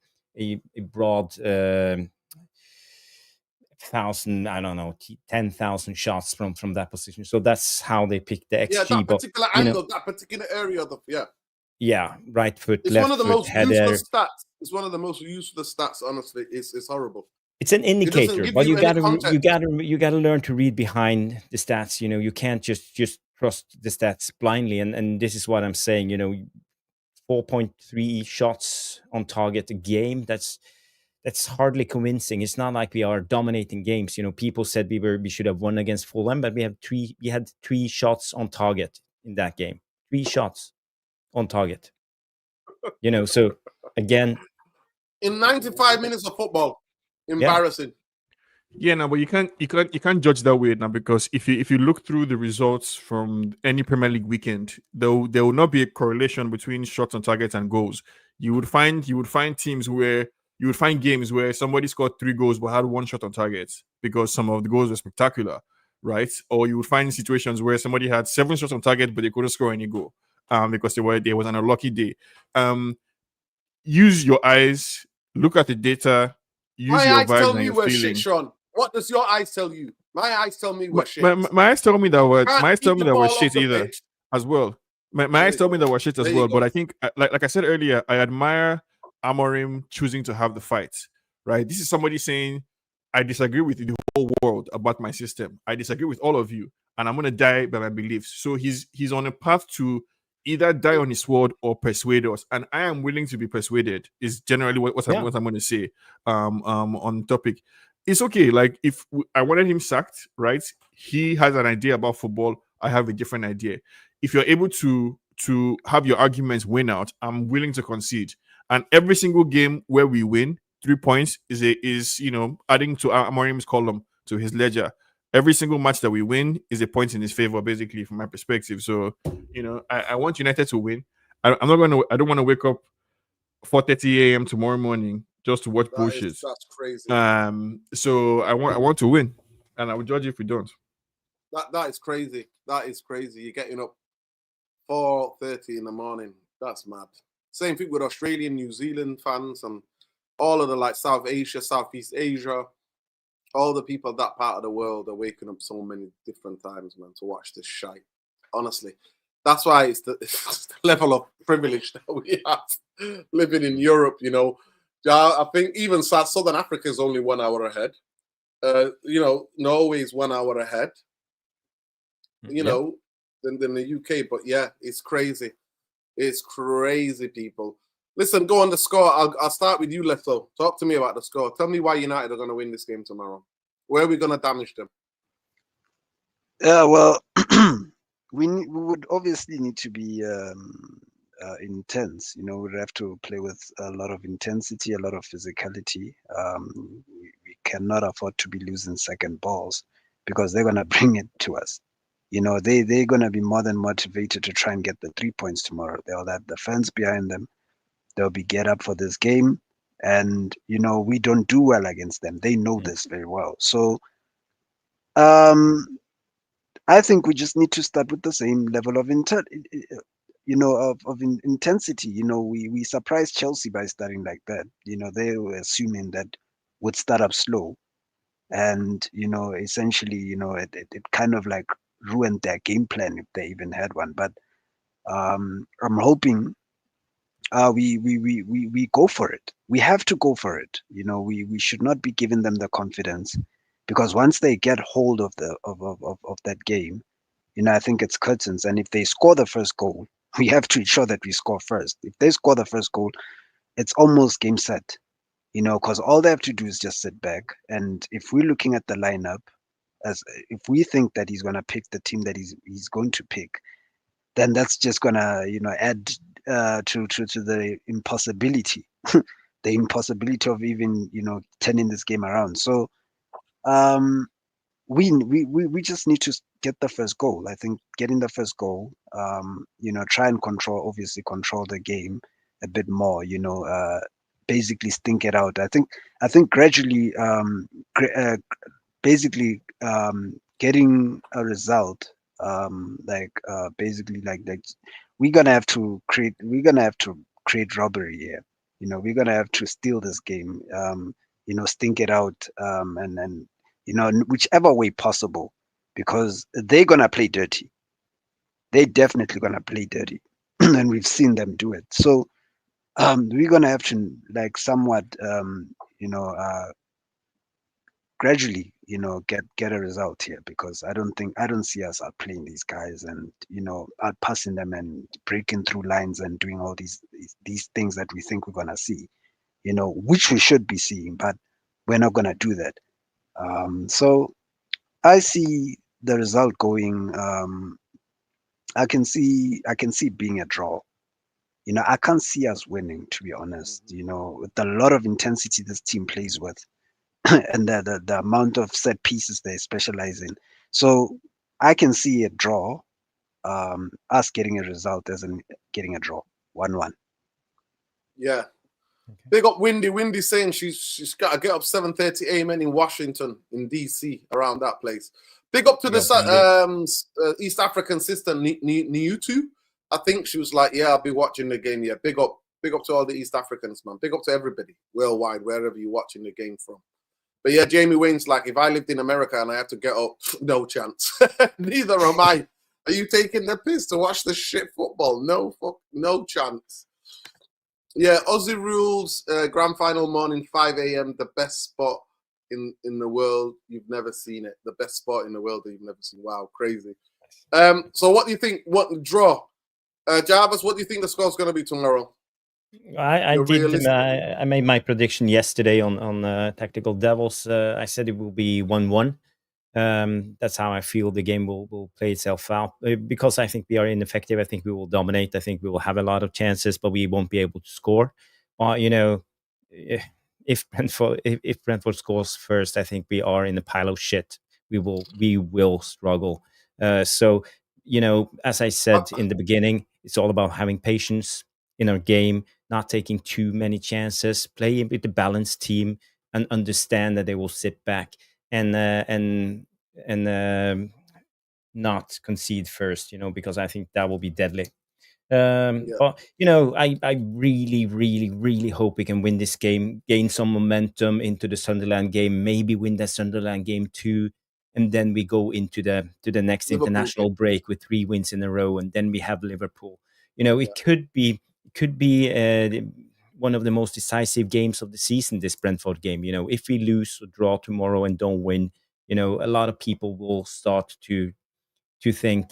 broad 1,000, I don't know, 10,000 shots from that position. So that's how they pick the XG. Yeah, that particular angle, that particular area of the yeah, right foot, it's left one of the foot, most header. useless stats. It's one of the most useless stats. Honestly, it's horrible. It's an indicator, but you gotta learn to read behind the stats. You can't just trust the stats blindly. And this is what I'm saying. 4.3 shots on target a game. That's hardly convincing. It's not like we are dominating games. People said we should have won against Fulham, but we had 3 shots on target in that game. 3 shots on target. So again, in 95 minutes of football. Embarrassing. Yeah, no, but you can't judge that way now, because if you look through the results from any Premier League weekend, there will not be a correlation between shots on target and goals. You would find teams where you would find games where somebody scored 3 goals but had 1 shot on target because some of the goals were spectacular, right? Or you would find situations where somebody had 7 shots on target but they couldn't score any goal because there was an unlucky day. Use your eyes, look at the data, use My your eyes vibes tell and me your we're shit, feeling. Sean. What does your eyes tell you? My eyes tell me My, we're shit. my eyes tell me that Can't keep the we're ball shit off the either pitch. as well. My There eyes you tell me go. that we're shit as There you well. go. But I think, like I said earlier, I admire Amorim choosing to have the fight. Right, this is somebody saying, "I disagree with the whole world about my system. I disagree with all of you, and I'm gonna die by my beliefs." So he's on a path to either die on his word or persuade us, and I am willing to be persuaded. Is generally what I'm going to say. On the topic, it's okay. Like if I wanted him sacked, right? He has an idea about football. I have a different idea. If you're able to have your arguments win out, I'm willing to concede. And every single game where we win, 3 points is adding to Amorim's column, to his ledger. Every single match that we win is a point in his favor, basically, from my perspective. So, I want United to win. I don't want to wake up 4:30 a.m. tomorrow morning just to watch bullshit. That's crazy. So I want to win, and I will judge if we don't. That is crazy. That is crazy. You're getting up 4:30 in the morning. That's mad. Same thing with Australian, New Zealand fans, and all of the South Asia, Southeast Asia. All the people of that part of the world are waking up so many different times, man, to watch this shite. Honestly, that's why it's the level of privilege that we have living in Europe. I think even Southern Africa is only 1 hour ahead. Norway is 1 hour ahead. Than the UK. But yeah, it's crazy. It's crazy, people. Listen, go on the score. I'll start with you, Leto. Talk to me about the score. Tell me why United are going to win this game tomorrow. Where are we going to damage them? Yeah, well, we would obviously need to be intense. We'd have to play with a lot of intensity, a lot of physicality. We cannot afford to be losing second balls because they're going to bring it to us. They're going to be more than motivated to try and get the 3 points tomorrow. They'll have the fans behind them. They'll be get up for this game. And, we don't do well against them. They know this very well. So, I think we just need to start with the same level of intensity. We surprised Chelsea by starting like that. They were assuming that would start up slow, and essentially, it kind of like ruined their game plan if they even had one. But I'm hoping we go for it. We have to go for it. We should not be giving them the confidence, because once they get hold of that game, I think it's curtains. And if they score the first goal, we have to ensure that we score first. If they score the first goal, it's almost game set, because all they have to do is just sit back. And if we're looking at the lineup, as if we think that he's going to pick the team that he's going to pick, then that's just going to, add to the impossibility, the impossibility of even, turning this game around. So, we just need to get the first goal. I think getting the first goal, try and control the game a bit more, basically stink it out. I think gradually, basically, getting a result, basically like we're gonna have to create robbery here. We're gonna have to steal this game, stink it out, and whichever way possible, because they're gonna play dirty. They're definitely gonna play dirty, and we've seen them do it. So we're gonna have to somewhat, gradually, get a result here, because I don't see us outplaying these guys and outpassing them and breaking through lines and doing all these things that we think we're gonna see, which we should be seeing, but we're not gonna do that. So I see the result going. I can see it being a draw. I can't see us winning, to be honest. With a lot of intensity this team plays with, and the amount of set pieces they specialize in. So I can see a draw, us getting a result as in getting a draw, 1-1. Yeah. Okay. Big up Windy. Windy saying she's got to get up 7:30 a.m. in Washington, in DC, around that place. Big up to Big up, the East African sister, Niutu. I think she was like, yeah, I'll be watching the game. Yeah, big up to all the East Africans, man. Big up to everybody worldwide, wherever you're watching the game from. But yeah, Jamie Wayne's like, if I lived in America and I had to get up, no chance. Neither am I. Are you taking the piss to watch the shit football? No chance. Yeah, Aussie rules, grand final morning, 5 a.m., the best spot in the world. You've never seen it. The best spot in the world that you've never seen. Wow, crazy. So what do you think? What draw? Jarvis, what do you think the score's going to be tomorrow? I made my prediction yesterday on Tactical Devils. I said it will be 1-1. That's how I feel the game will play itself out, because I think we are ineffective. I think we will dominate. I think we will have a lot of chances, but we won't be able to score. If Brentford scores first, I think we are in a pile of shit. We will struggle. So as I said in the beginning, it's all about having patience in our game, not taking too many chances, playing with the balanced team, and understand that they will sit back and not concede first, because I think that will be deadly. But I really, really, really hope we can win this game, gain some momentum into the Sunderland game, maybe win the Sunderland game too, and then we go into the next Liverpool international break with 3 wins in a row, and then we have Liverpool. It could be one of the most decisive games of the season, this Brentford game. If we lose or draw tomorrow and don't win, a lot of people will start to think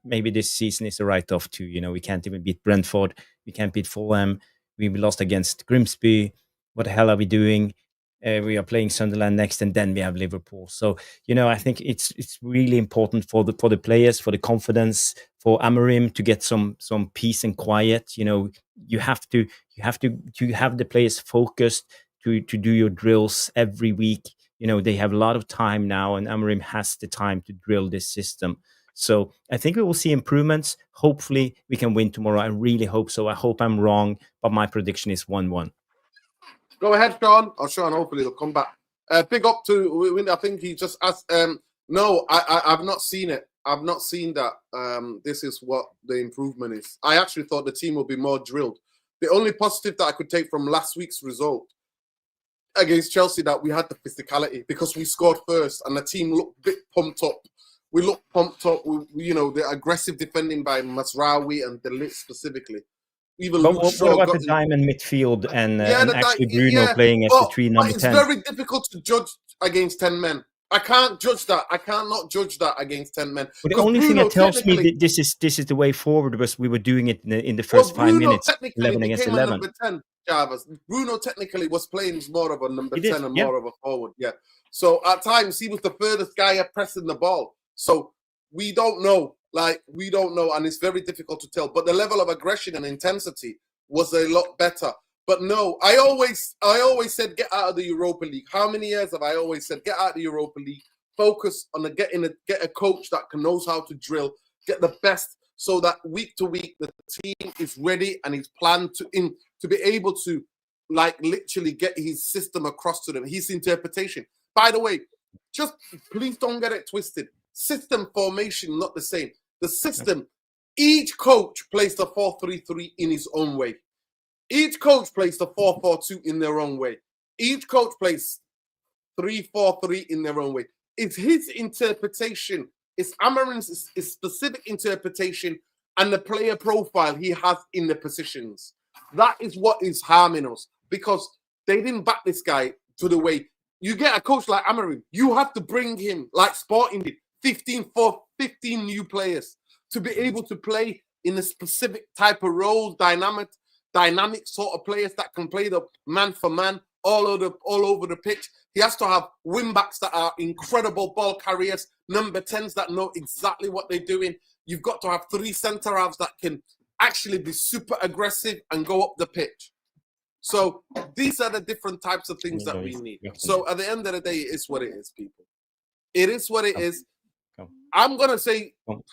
maybe this season is a write-off too. We can't even beat Brentford. We can't beat Fulham. We lost against Grimsby. What the hell are we doing? We are playing Sunderland next, and then we have Liverpool. So I think it's really important for the players, for the confidence, for Amorim to get some peace and quiet. You have to have the players focused to do your drills every week. They have a lot of time now, and Amorim has the time to drill this system. So I think we will see improvements. Hopefully we can win tomorrow. I really hope so. I hope I'm wrong, but my prediction is 1-1. Go ahead, Sean. Sean, hopefully he'll come back. Big up to, I think he just asked, no, I've not seen it. I've not seen that. This is what the improvement is. I actually thought the team would be more drilled. The only positive that I could take from last week's result against Chelsea, that we had the physicality, because we scored first and the team looked a bit pumped up. We looked pumped up. The aggressive defending by Mazraoui and De Ligt specifically. Even but what about the diamond midfield and actually Bruno playing as the 3 number 10? It's very difficult to judge against 10 men. I can't judge that. I cannot judge that against 10 men. But the only thing that tells me that this is the way forward, was we were doing it in the first 5 minutes, 11 against 11. Number 10, Jarvis. Bruno technically was playing more of a number 10 and more of a forward. Yeah. So at times he was the furthest guy pressing the ball. So we don't know. We don't know, and it's very difficult to tell. But the level of aggression and intensity was a lot better. But no, I always said get out of the Europa League. How many years have I always said get out of the Europa League? Focus on get a coach that knows how to drill, get the best, so that week to week the team is ready and is planned to be able to literally get his system across to them, his interpretation. By the way, just please don't get it twisted. System formation, not the same. The system, each coach plays the 4-3-3 in his own way. Each coach plays the 4-4-2 in their own way. Each coach plays 3-4-3 in their own way. It's his interpretation. It's Amorim's specific interpretation and the player profile he has in the positions. That is what is harming us, because they didn't back this guy to the way. You get a coach like Amorim, you have to bring him, like Sporting did, 15 new players to be able to play in a specific type of role, dynamic sort of players that can play the man for man all over the pitch. He has to have wing backs that are incredible ball carriers, number 10s that know exactly what they're doing. You've got to have 3 centre halves that can actually be super aggressive and go up the pitch. So these are the different types of things that we need. So at the end of the day, it is what it is, people. It is what it is. I'm going to say, you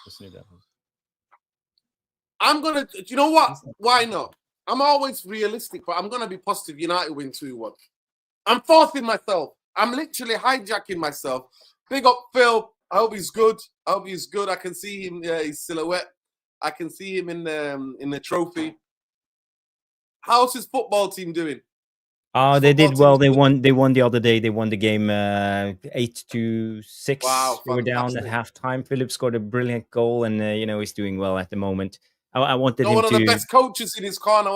know what? Why not? I'm always realistic, but I'm going to be positive. United win 2-1. I'm forcing myself. I'm literally hijacking myself. Big up Phil. I hope he's good. I can see him, his silhouette. I can see him in the trophy. How's his football team doing? Oh, they did well. They won the other day. They won the game 8-6. Wow, they were down at halftime. Philip scored a brilliant goal, and he's doing well at the moment. I wanted him one of the best coaches in his corner.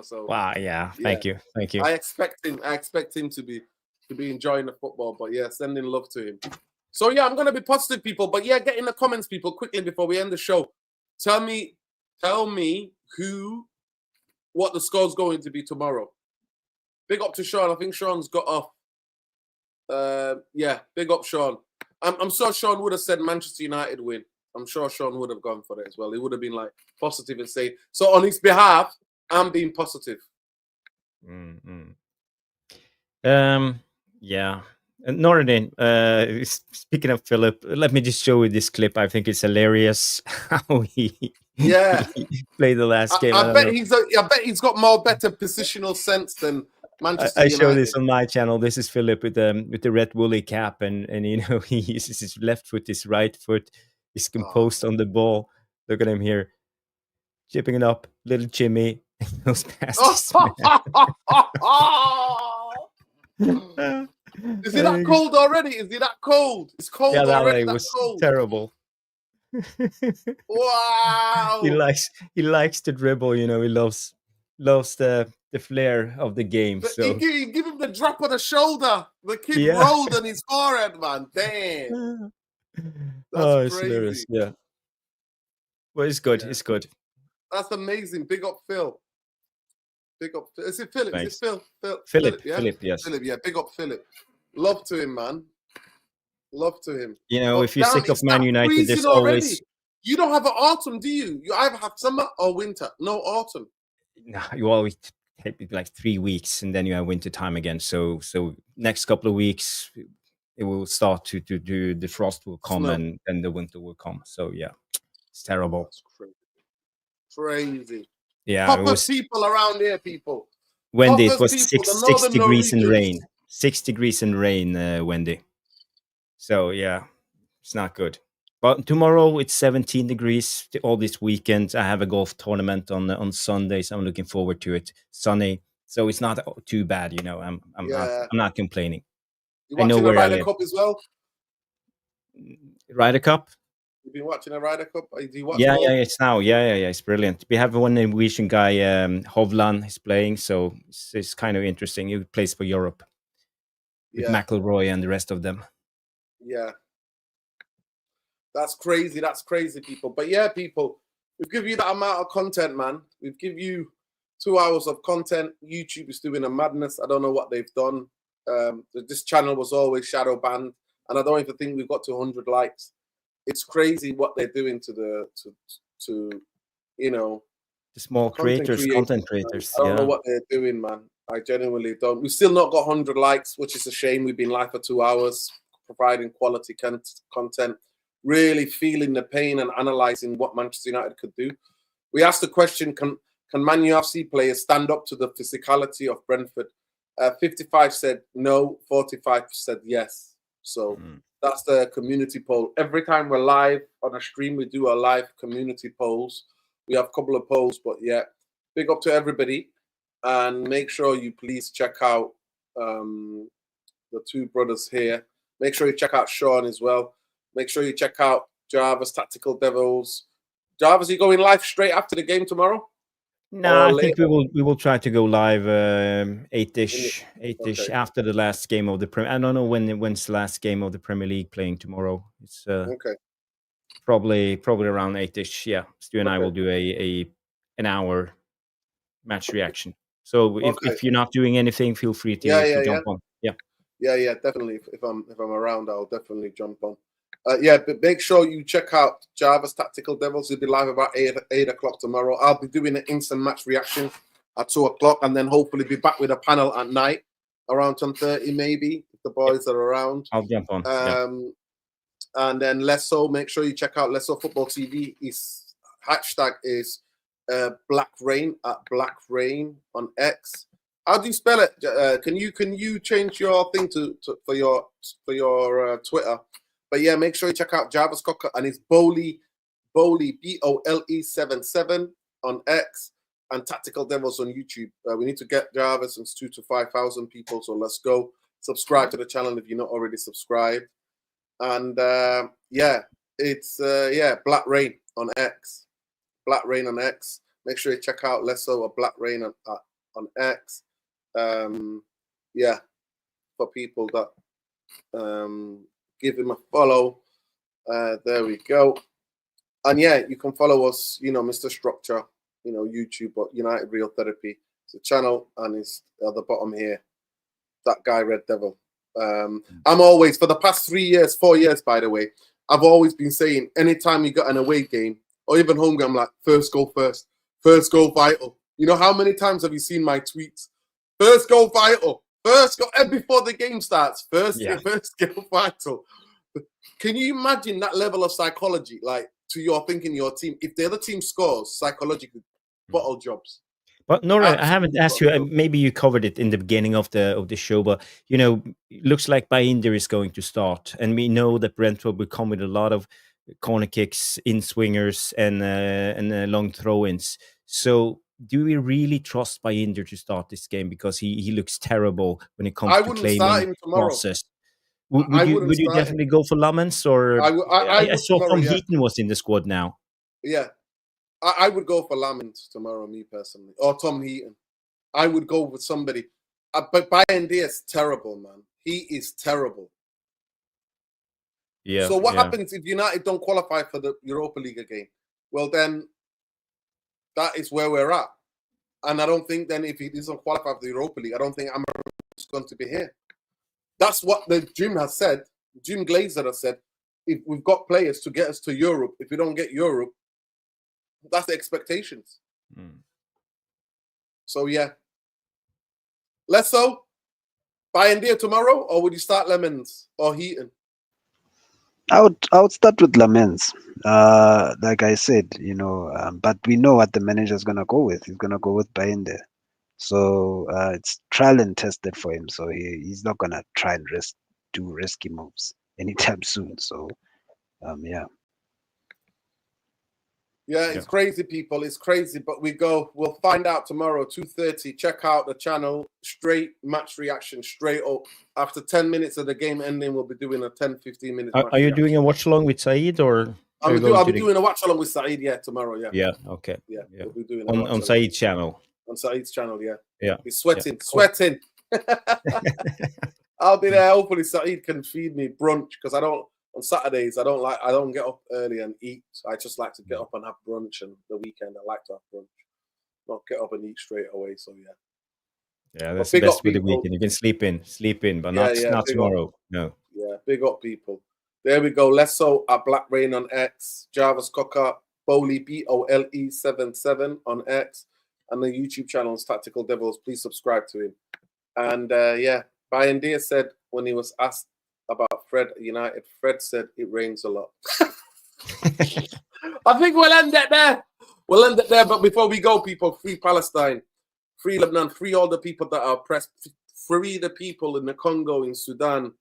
So wow, yeah. Thank you. I expect him to be enjoying the football. But yeah, sending love to him. So yeah, I'm gonna be positive, people. But yeah, get in the comments, people, quickly before we end the show. Tell me what the score's going to be tomorrow. Big up to Sean. I think Sean's got off. Yeah, big up Sean. I'm sure Sean would have said Manchester United win. I'm sure Sean would have gone for it as well. He would have been like positive and say, so on his behalf, I'm being positive. Yeah. Nordin, speaking of Philip, let me just show you this clip. I think it's hilarious how he played the last game. I bet he's got better positional sense than Manchester United. I show this on my channel. This is Philip with the red woolly cap, and he uses his left foot, his right foot. He's composed on the ball. Look at him here, chipping it up, little Jimmy. Goes past this man. Is it that cold already? Is it that cold? It's cold already. Yeah, that was terrible. Wow. He likes to dribble. He loves the flair of the game. But so you give him the drop on the shoulder. The kid rolled on his forehead, man. Damn. That's it's crazy. hilarious. Yeah. Well, it's good. Yeah. It's good. That's amazing. Big up Phil. Is it Philip? Thanks. Is it Phil? Philip, yeah? Philip, yes. Philip, yeah. Big up Philip. Love to him, man. Love to him. If you're sick of Man United, there's always... You don't have an autumn, do you? You either have summer or winter. No autumn. No, you always take like 3 weeks, and then you have winter time again. So next couple of weeks, it will start to the frost will come, and then the winter will come. So yeah, it's terrible. That's crazy. Yeah, Proper people around here, people. Wendy, it was 6 degrees in rain. 6 degrees in rain, Wendy. So yeah, it's not good. But tomorrow it's 17 degrees all this weekend. I have a golf tournament on Sunday, so I'm looking forward to it. Sunny, so it's not too bad. I'm not complaining. You watching the Ryder Cup as well? Ryder Cup. You've been watching a Ryder Cup? Do you watch it's now. Yeah, it's brilliant. We have one Norwegian guy, Hovland, is playing, so it's kind of interesting. He plays for Europe with McIlroy and the rest of them. Yeah. That's crazy, people. But yeah, people, we've given you that amount of content, man. We've given you 2 hours of content. YouTube is doing a madness. I don't know what they've done. This channel was always shadow banned, and I don't even think we've got to 100 likes. It's crazy what they're doing to the small content creators. I don't know what they're doing, man. I genuinely don't. We've still not got 100 likes, which is a shame. We've been live for 2 hours, providing quality content, really feeling the pain and analysing what Manchester United could do. We asked the question, can Man UFC players stand up to the physicality of Brentford? 55 said no, 45 said yes. So that's the community poll. Every time we're live on a stream, we do a live community polls. We have a couple of polls, but yeah, big up to everybody. And make sure you please check out the two brothers here. Make sure you check out Sean as well. Make sure you check out Jarvis Tactical Devils. Jarvis, are you going live straight after the game tomorrow? No, I think we will try to go live 8ish after the last game of the Premier. I don't know when's the last game of the Premier League playing tomorrow. It's probably around 8ish. Yeah, Stu and I will do an hour match reaction. So if you're not doing anything, feel free to jump on. Yeah, definitely. If I'm around, I'll definitely jump on. Yeah, but make sure you check out Java's Tactical Devils. He'll be live about 8 o'clock tomorrow. I'll be doing an instant match reaction at 2 o'clock, and then hopefully be back with a panel at night around 10:30 maybe, if the boys are around. I'll jump on. And then Lesso, make sure you check out Lesso Football TV. His hashtag is Black Rain, at Black Rain on X. How do you spell it? Can you change your thing for your Twitter? But yeah, make sure you check out Jarvis Cocker and his Bowley BOLE77 on X, and Tactical Devils on YouTube. We need to get Jarvis and 2,000 to 5,000 people, so let's go. Subscribe to the channel if you're not already subscribed. And yeah, it's Black Rain on X. Black Rain on X. Make sure you check out Lesso or Black Rain on X. Yeah, for people that give him a follow. There we go. And yeah, you can follow us, Mr. Structure, YouTube, but United Real Therapy. It's a channel, and it's at the bottom here. That guy, Red Devil. I'm always, for the past 4 years, by the way, I've always been saying, anytime you got an away game or even home game, I'm like, first goal first, first goal vital. How many times have you seen my tweets? First goal vital, first goal, and before the game starts, first goal vital. Can you imagine that level of psychology, like, to your thinking, your team? If the other team scores, psychologically, bottle jobs. But Nora, I haven't asked you. Maybe you covered it in the beginning of the show, but it looks like Binder is going to start, and we know that Brentford will come with a lot of corner kicks, in swingers, and long throw-ins. So, do we really trust Binder to start this game, because he looks terrible when it comes to claiming crosses? Would you definitely go for Lamens, or I saw Tom Heaton was in the squad now? Yeah. I would go for Lamens tomorrow, me personally, or Tom Heaton. I would go with somebody. But Bayern is terrible, man. He is terrible. Yeah. So what happens if United don't qualify for the Europa League again? Well, then that is where we're at. And I don't think then if he doesn't qualify for the Europa League, I don't think Amarim going to be here. That's what the Jim has said. Jim Glazer has said, if we've got players to get us to Europe, if we don't get Europe, that's the expectations. So yeah. Lesso, Bayern tomorrow, or would you start Lemons or Heaton? I would start with Lamens. Like I said, but we know what the manager is gonna go with. He's gonna go with Binder. So it's trial and tested for him. So he's not gonna try and do risky moves anytime soon. So yeah. Yeah, it's crazy, people. It's crazy, but we'll find out tomorrow, 2:30. Check out the channel. Straight match reaction, straight up. After 10 minutes of the game ending, we'll be doing a 10-15 minute. Are you doing a watch along with Saeed, or? I'll be doing a watch along with Saeed, tomorrow, yeah. Yeah, okay. Yeah. We'll be doing on Saeed's channel. On Saeed's channel, yeah. Yeah. He's sweating. I'll be there. Hopefully Saeed can feed me brunch, because on Saturdays, I don't get up early and eat. I just like to get up and have brunch, and the weekend I like to have brunch. Not get up and eat straight away. So yeah. Yeah, that's the best with the weekend. You can sleep in, but not tomorrow. No. Yeah, big up, people. There we go. Lesso at Black Rain on X. Jarvis Cocker, Bowley BOLE77 on X, and the YouTube channel is Tactical Devils. Please subscribe to him. And Bayern Diaz said when he was asked about Fred at United, Fred said it rains a lot. I think we'll end it there. But before we go, people, free Palestine, free Lebanon, free all the people that are oppressed, free the people in the Congo, in Sudan,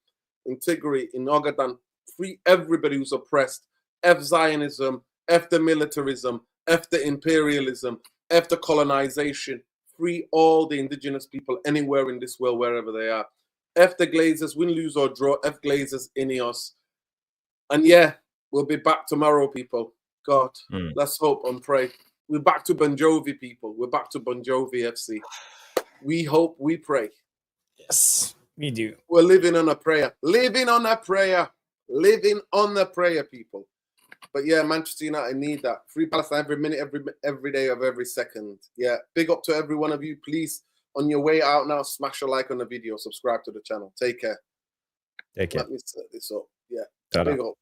in Tigray, in Ogaden, free everybody who's oppressed. F Zionism, F the militarism, F the imperialism, F the colonization. Free all the indigenous people anywhere in this world, wherever they are. F the Glazers, win, lose or draw. F Glazers, Ineos. And yeah, we'll be back tomorrow, people. God, let's hope and pray. We're back to Bon Jovi, people. We're back to Bon Jovi FC. We hope, we pray. Yes, we do. We're living on a prayer. Living on a prayer. Living on the prayer, people. But yeah, Manchester United need that. Free Palestine every minute, every day of every second. Yeah, big up to every one of you. Please, on your way out now, smash a like on the video. Subscribe to the channel. Take care. Take care. Let me set this up. Yeah. Ta-da. Big up.